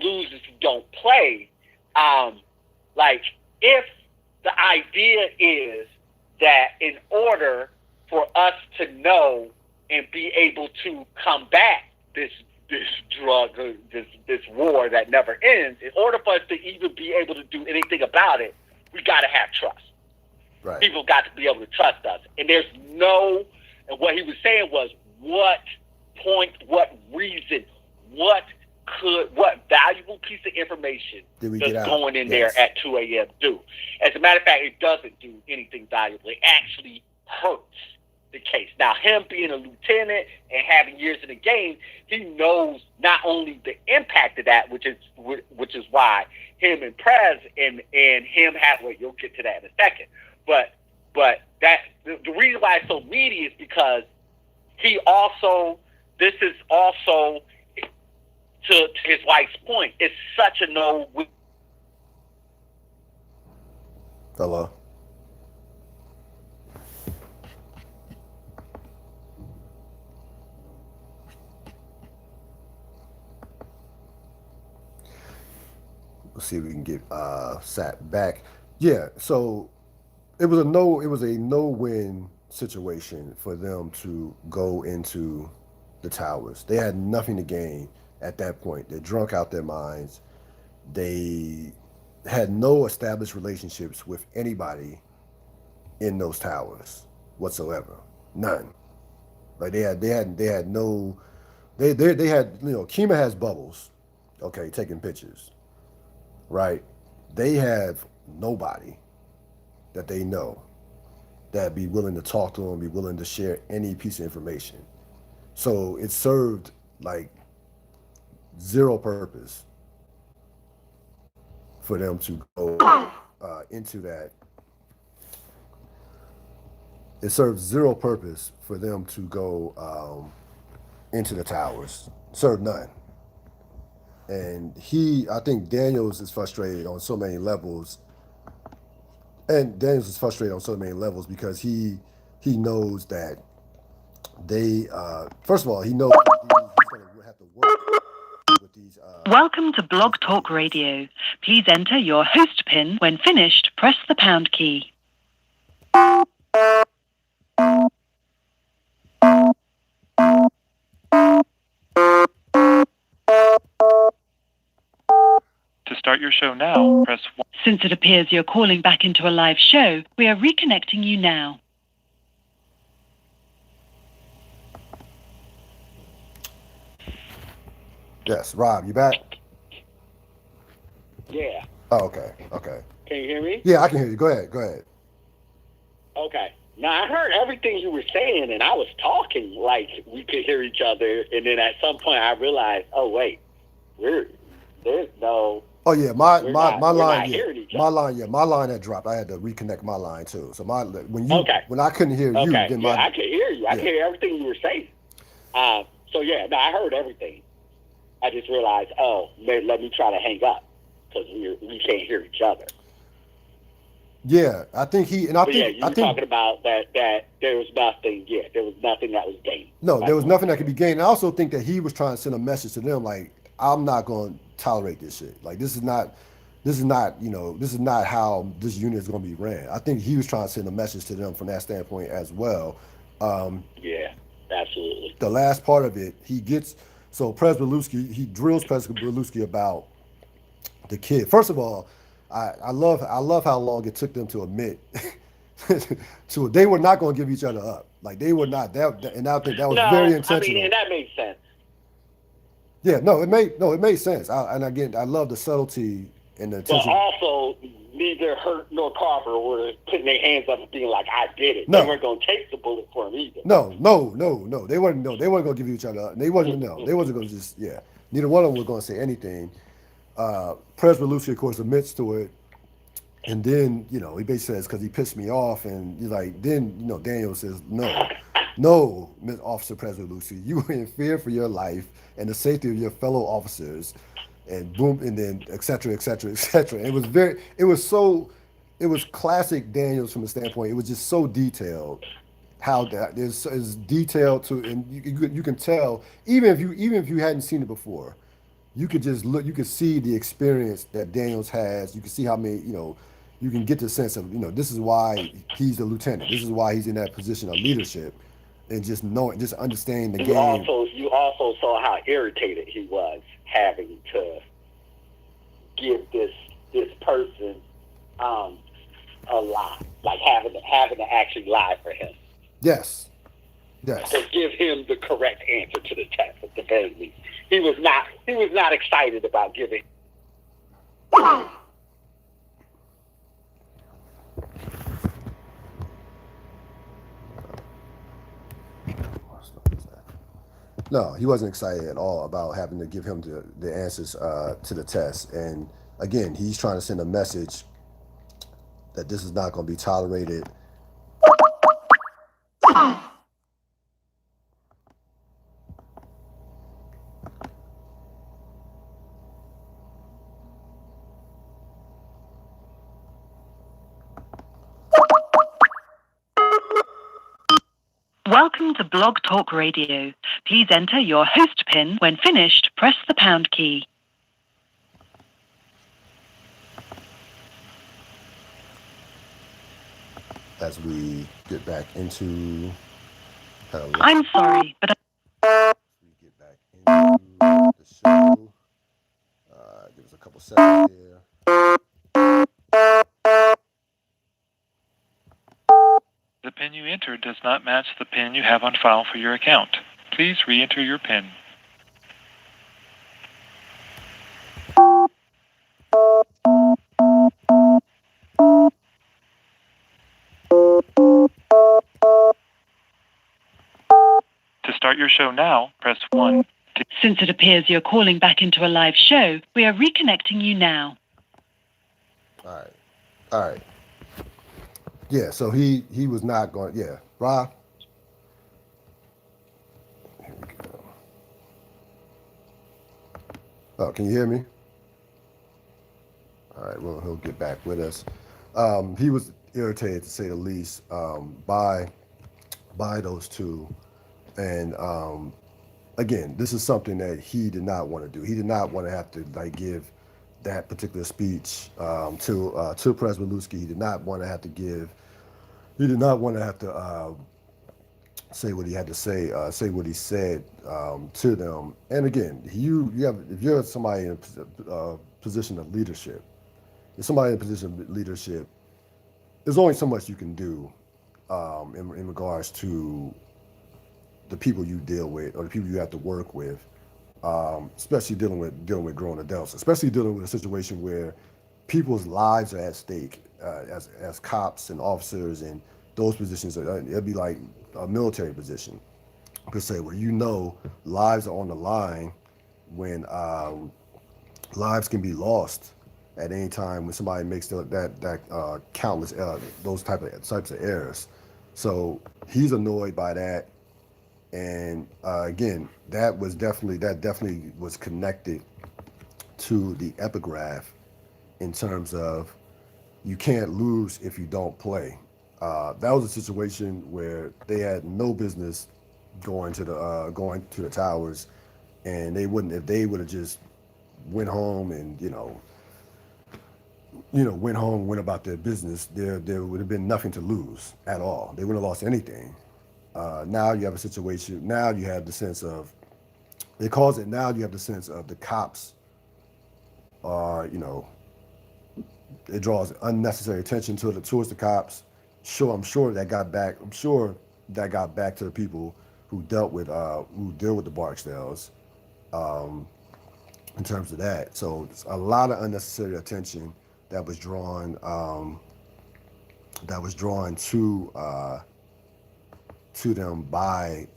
lose if you don't play. Like if the idea is that in order for us to know and be able to combat this war that never ends, in order for us to even be able to do anything about it, we got to have trust. Right. People got to be able to trust us. And and what he was saying was, what reason, what valuable piece of information does going in there at 2 a.m. do? As a matter of fact, it doesn't do anything valuable. It actually hurts the case. Now, him being a lieutenant and having years in the game, he knows not only the impact of that, which is why him and Prez and him have. Well, you'll get to that in a second. But that the reason why it's so meaty is because this is also to his wife's point. It's such a no. Hello. Let's see if we can get Sat back. Yeah, so it was a no-win situation for them to go into the towers. They had nothing to gain at that point. They're drunk out their minds. They had no established relationships with anybody in those towers whatsoever. None. Like they had no. They had Kima has bubbles, okay, taking pictures, right? They have nobody that they know that be willing to talk to them, be willing to share any piece of information. So it served like zero purpose for them to go into that. It serves zero purpose for them to go into the towers. Serve none. And I think Daniels is frustrated on so many levels. And Daniels is frustrated on so many levels because he knows that they first of all he knows that he's going to have to work with these. Welcome to Blog Talk Radio. Please enter your host PIN. When finished, press the pound key. To start your show now, press 1. Since it appears you're calling back into a live show, we are reconnecting you now. Yes, Rob, you back? Yeah. Oh, okay. Can you hear me? Yeah, I can hear you. Go ahead. Okay. Now, I heard everything you were saying, and I was talking like we could hear each other, and then at some point I realized, oh, wait, there's no... Oh yeah, my line, my line had dropped. I had to reconnect my line too. So when I couldn't hear you, then I could hear you. I could hear everything you were saying. So yeah, no, I heard everything. I just realized, let me try to hang up because we can't hear each other. Yeah, I think you were talking about that there was nothing. Yeah, there was nothing that was gained. No, there was nothing that could be gained. I also think that he was trying to send a message to them like, I'm not going to tolerate this shit. Like this is not how this unit is going to be ran. I think he was trying to send a message to them from that standpoint as well. Yeah, absolutely. The last part of it, he drills Presbeluski about the kid. First of all, I love how long it took them to admit they were not going to give each other up. Like they were not. And I think that was very intentional. And that made sense. Yeah, it made sense. And again, I love the subtlety and the attention. But also, neither Hurt nor Carver were putting their hands up and being like, "I did it." No. They weren't going to take the bullet for him either. No. They weren't going to give each other up. They wasn't going to just Neither one of them was going to say anything. Presbeluski, of course, admits to it, and then he basically says because he pissed me off, and he's like, then Daniel says no, Miss Officer Presbeluski, you were in fear for your life and the safety of your fellow officers, and boom, and then et cetera, et cetera, et cetera. And it was classic Daniels from the standpoint. It was just so detailed. How that is detailed to, and you can tell even if you hadn't seen it before, you could just look. You could see the experience that Daniels has. You can see how many. You can get the sense of this is why he's the lieutenant. This is why he's in that position of leadership, and just understanding the game. You also saw how irritated he was having to give this person a lie, like having to actually lie for him. Yes. To give him the correct answer to the test at the very least. He was not excited about giving. No, he wasn't excited at all about having to give him the answers to the test. And again, he's trying to send a message that this is not going to be tolerated. Welcome to Blog Talk Radio. Please enter your host PIN. When finished, press the pound key. As we get back into... I'm sorry, but... We get back into the show. Give us a couple seconds here. The PIN you entered does not match the PIN you have on file for your account. Please re-enter your PIN. To start your show now, press 1. Since it appears you're calling back into a live show, we are reconnecting you now. All right. All right. Yeah. So he was not going. Yeah. Ra. Here we go. Oh, can you hear me? All right. Well, he'll get back with us. He was irritated to say the least by those two, and again, this is something that he did not want to do. He did not want to have to like give that particular speech to President Lusky. He did not want to have to give. He did not want to have to say what he had to say what he said to them. And again, you have if you're somebody in a position of leadership, if somebody in a position of leadership, there's only so much you can do in regards to the people you deal with or the people you have to work with, especially dealing with grown adults, especially dealing with a situation where people's lives are at stake as cops and officers and those positions. It'd be like a military position per se, where lives are on the line when lives can be lost at any time when somebody makes that countless those types of errors. So he's annoyed by that, and again, that definitely was connected to the epigraph in terms of you can't lose if you don't play. That was a situation where they had no business going to the towers, and they wouldn't if they would have just went home and went about their business. There would have been nothing to lose at all. They wouldn't have lost anything. Now you have a situation. Now you have the sense of they calls it. Now you have the sense of the cops are it draws unnecessary attention towards the cops. I'm sure that got back. I'm sure that got back to the people who deal with the Barksdales in terms of that. So it's a lot of unnecessary attention that was drawn to them by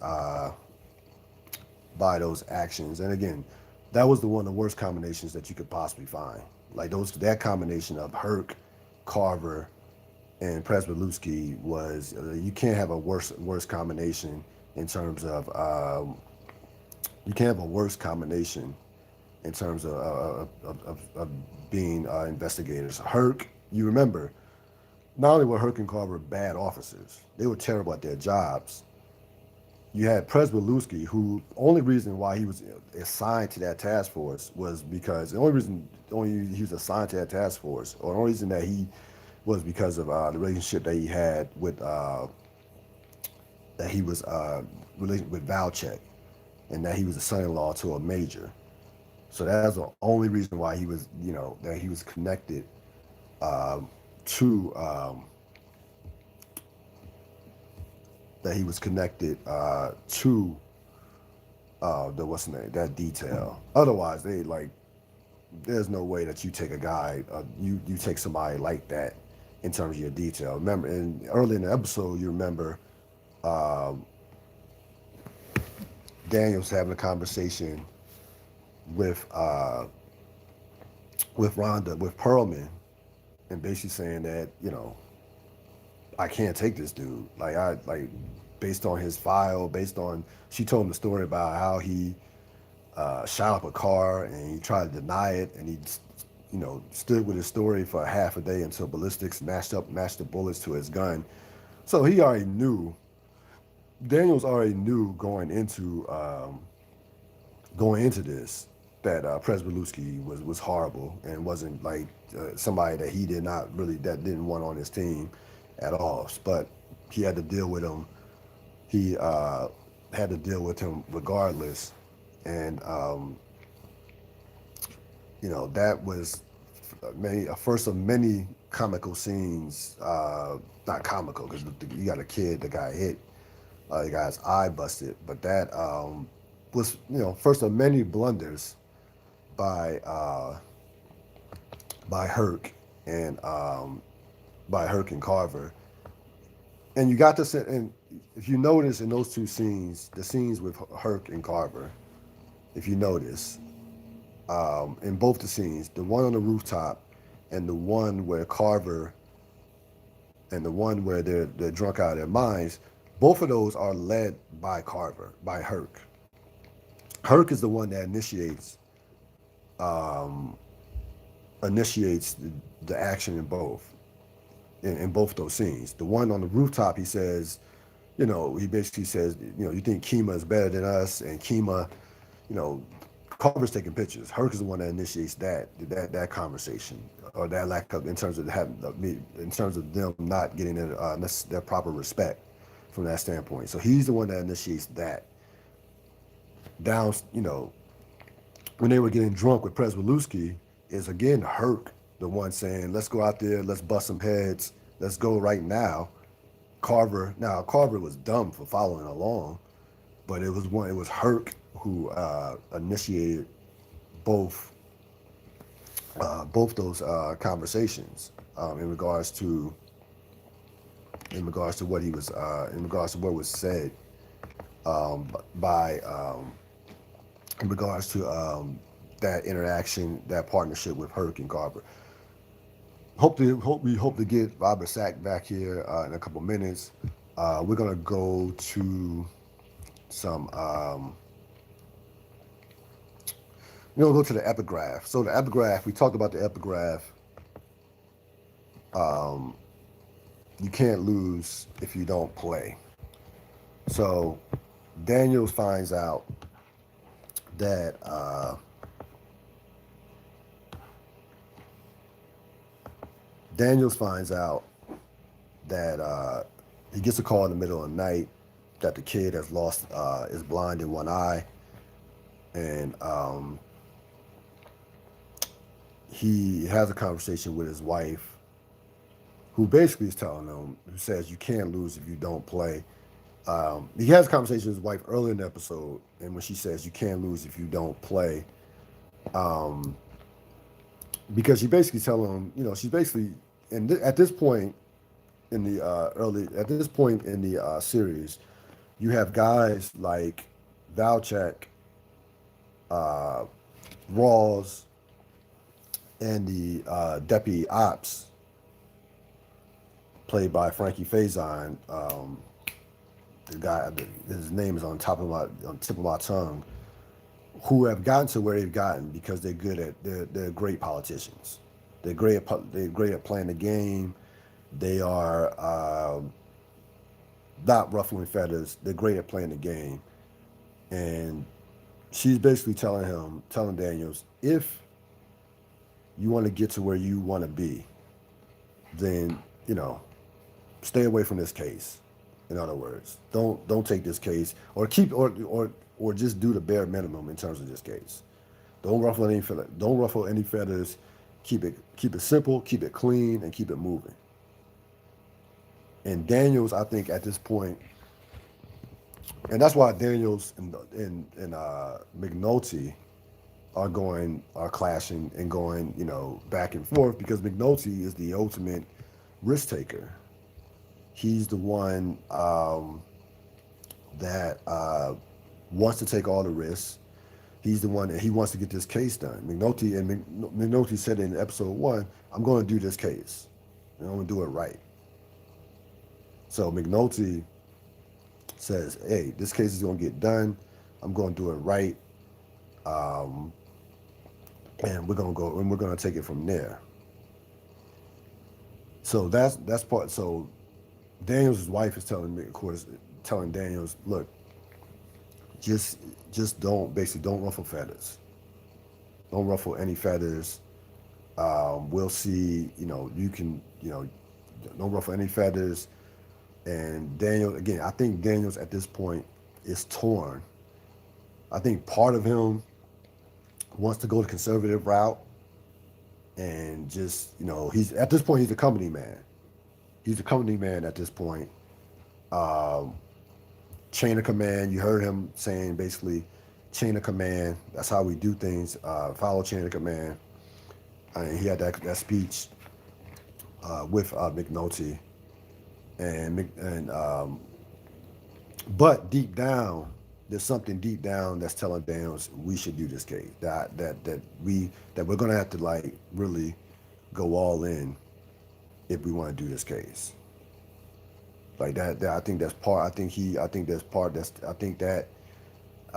those actions. And again, that was one of the worst combinations that you could possibly find. Like that combination of Herc, Carver, and Presbyluski was you can't have a worse combination in terms of you can't have a worse combination in terms of being investigators. Herc, you remember, not only were Herc and Carver bad officers, they were terrible at their jobs. You had Presbyluski, who only reason why he was assigned to that task force was because the only he was assigned to that task force, or the only reason that he was because of the relationship that he had with that he was related with Valchek, and that he was a son-in-law to a major. So that's the only reason why he was that he was connected to that he was connected to the what's the name, that detail. Otherwise, there's no way that you take a guy, you take somebody like that in terms of your detail. Remember, early in the episode, you remember Daniel's having a conversation with Rhonda, with Perlman, and basically saying that I can't take this dude. Based on his file, she told him the story about how he shot up a car and he tried to deny it, and he stood with his story for half a day until ballistics matched the bullets to his gun. So he already knew. Daniels already knew going into this that Presbyluski was horrible and wasn't somebody that he didn't want on his team at all. But he had to deal with him. He had to deal with him regardless, and that was a first of many comical scenes. Not comical because you got a kid that got hit, the guy's eye busted, but that was first of many blunders by Herc and Carver. And you got to say, and if you notice in those two scenes, the scenes with Herc and Carver, if you notice, in both the scenes, the one on the rooftop and the one where Carver and the one where they're drunk out of their minds, both of those are led by Carver, by Herc. Herc is the one that um, initiates the action in in both those scenes. The one on the rooftop, he says, he basically says, you think Kima is better than us, and Kima, you know, Carver's taking pictures. Herc is the one that initiates that conversation, or that lack of, in terms of in terms of them not getting their proper respect from that standpoint. So he's the one that initiates that. Down, when they were getting drunk with Preswoluski, is again Herc the one saying, "Let's go out there, let's bust some heads, let's go right now." Carver was dumb for following along, but it was Herc who initiated both those conversations in regards to what he was in regards to what was said by in regards to that interaction, that partnership with Herc and Carver. We hope to get Robert Sack back here in a couple minutes. We're gonna go to some. We're gonna go to the epigraph. So the epigraph, we talked about the epigraph. You can't lose if you don't play. So Daniels finds out that he gets a call in the middle of the night that the kid has lost, is blind in one eye, and he has a conversation with his wife, who basically is telling him, who says, you can't lose if you don't play. He has a conversation with his wife earlier in the episode, and when she says, you can't lose if you don't play, because she basically telling him, she's basically, and at this point in the series, you have guys like Valchek, Rawls, and the deputy ops, played by Frankie Faison. The guy, his name is on the tip of my tongue, who have gotten to where they've gotten because they're great politicians. They're great at playing the game. They are not ruffling feathers. They're great at playing the game. And she's basically telling Daniels, if you want to get to where you want to be, then, stay away from this case. In other words, don't take this case, or just do the bare minimum in terms of this case. Don't ruffle any feathers. Keep it simple, keep it clean, and keep it moving. And Daniels, I think at this point, and that's why Daniels and McNulty are clashing and going, back and forth, because McNulty is the ultimate risk taker. He's the one that wants to take all the risks. He's the one that he wants to get this case done. McNulty said in episode 1, I'm going to do this case, and I'm going to do it right. So McNulty says, hey, this case is going to get done. I'm going to do it right. And we're going to take it from there. So that's part. So Daniels' wife is telling Daniels, look, just don't ruffle feathers. Don't ruffle any feathers. We'll see, you can, don't ruffle any feathers. And Daniel, again, I think Daniels at this point is torn. I think part of him wants to go the conservative route and just, he's at this point, he's a company man. He's a company man at this point. Chain of command, you heard him saying basically chain of command, that's how we do things, follow chain of command. And he had that speech with McNulty. But deep down, there's something deep down that's telling Daniels we should do this case. That we're gonna have to really go all in if we want to do this case. Like that I think that's part. I think that's part. I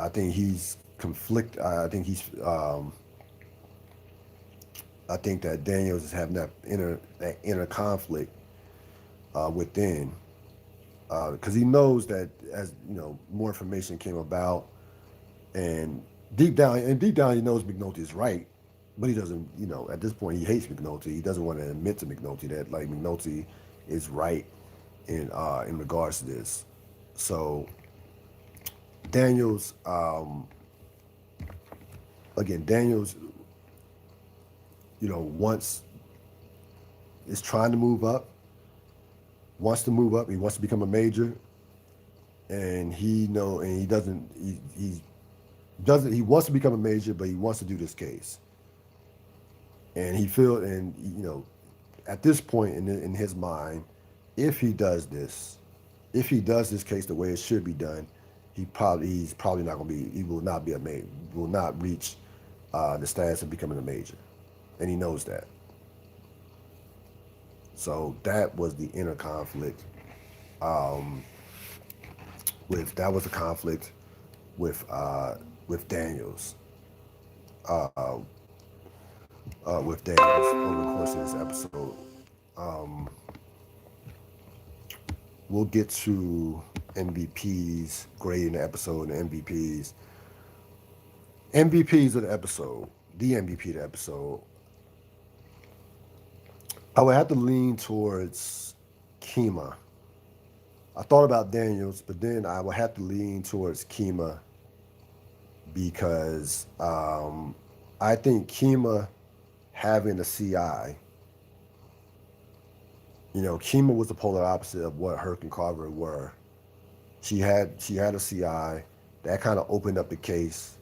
think he's conflict. I think that Daniels is having that inner conflict within, because he knows that, as you know, more information came about, and deep down he knows McNulty is right, but he doesn't. You know, at this point he hates McNulty. He doesn't want to admit to McNulty that like McNulty is right in regards to this. So Daniels, Daniels, you know, is trying to move up, wants to move up. He wants to become a major, and he wants to become a major, but he wants to do this case. And you know, at this point in his mind, if he does this case the way it should be done, he's probably not going to be. He will not be a major. Will not reach the status of becoming a major, and he knows that. So that was the inner conflict. That was a conflict with Daniels. With Daniels over the course of this episode. We'll get to MVPs, grading the episode and MVPs. MVPs of the episode, the MVP of the episode. I would have to lean towards Kima. I thought about Daniels, but then I would have to lean towards Kima because I think Kima having a CI, you know, Kima was the polar opposite of what Herc and Carver were. She had a CI that kind of opened up the case.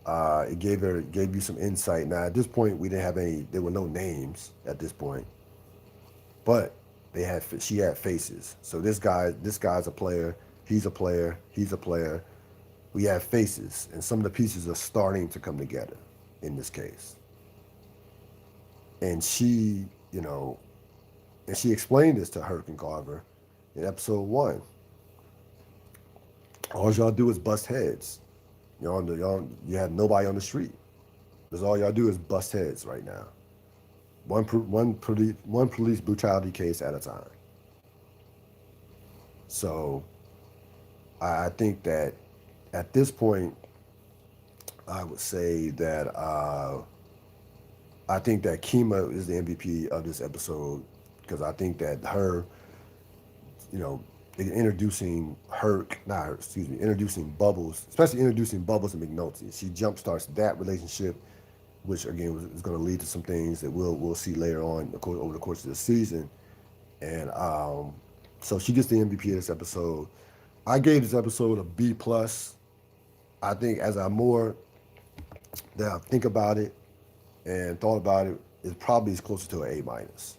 It gave you some insight. Now at this point we didn't have any. There were no names at this point, but she had faces. So this guy's a player. He's a player. He's a player. We have faces, and some of the pieces are starting to come together in this case. And she, you know, and she explained this to Herc and Carver in episode 1. All y'all do is bust heads. You have nobody on the street. That's all y'all do is bust heads right now. One police brutality case at a time. So I think that at this point, I would say that I think that Kima is the MVP of this episode because I think that her, you know, introducing Bubbles, especially introducing Bubbles and McNulty. She jumpstarts that relationship, which again is going to lead to some things that we'll see later on over the course of the season. And so she gets the MVP of this episode. I gave this episode a B+. I think as I think about it and thought about it, it probably is closer to an A-. It's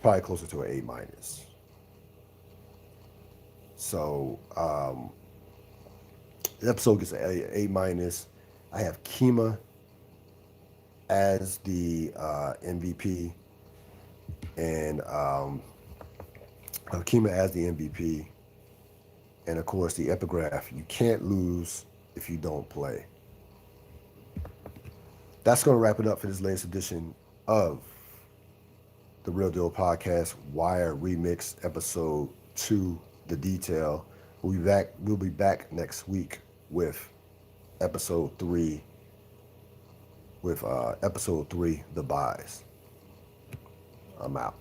probably closer to an A-. So the episode gets an A-. I have Kima as the MVP, and Kima as the MVP, and of course the epigraph: "You can't lose if you don't play." That's going to wrap it up for this latest edition of the Real Deal Podcast, Wire Remixed, episode 2, The Detail. We'll be back next week with episode 3, The Buys. I'm out.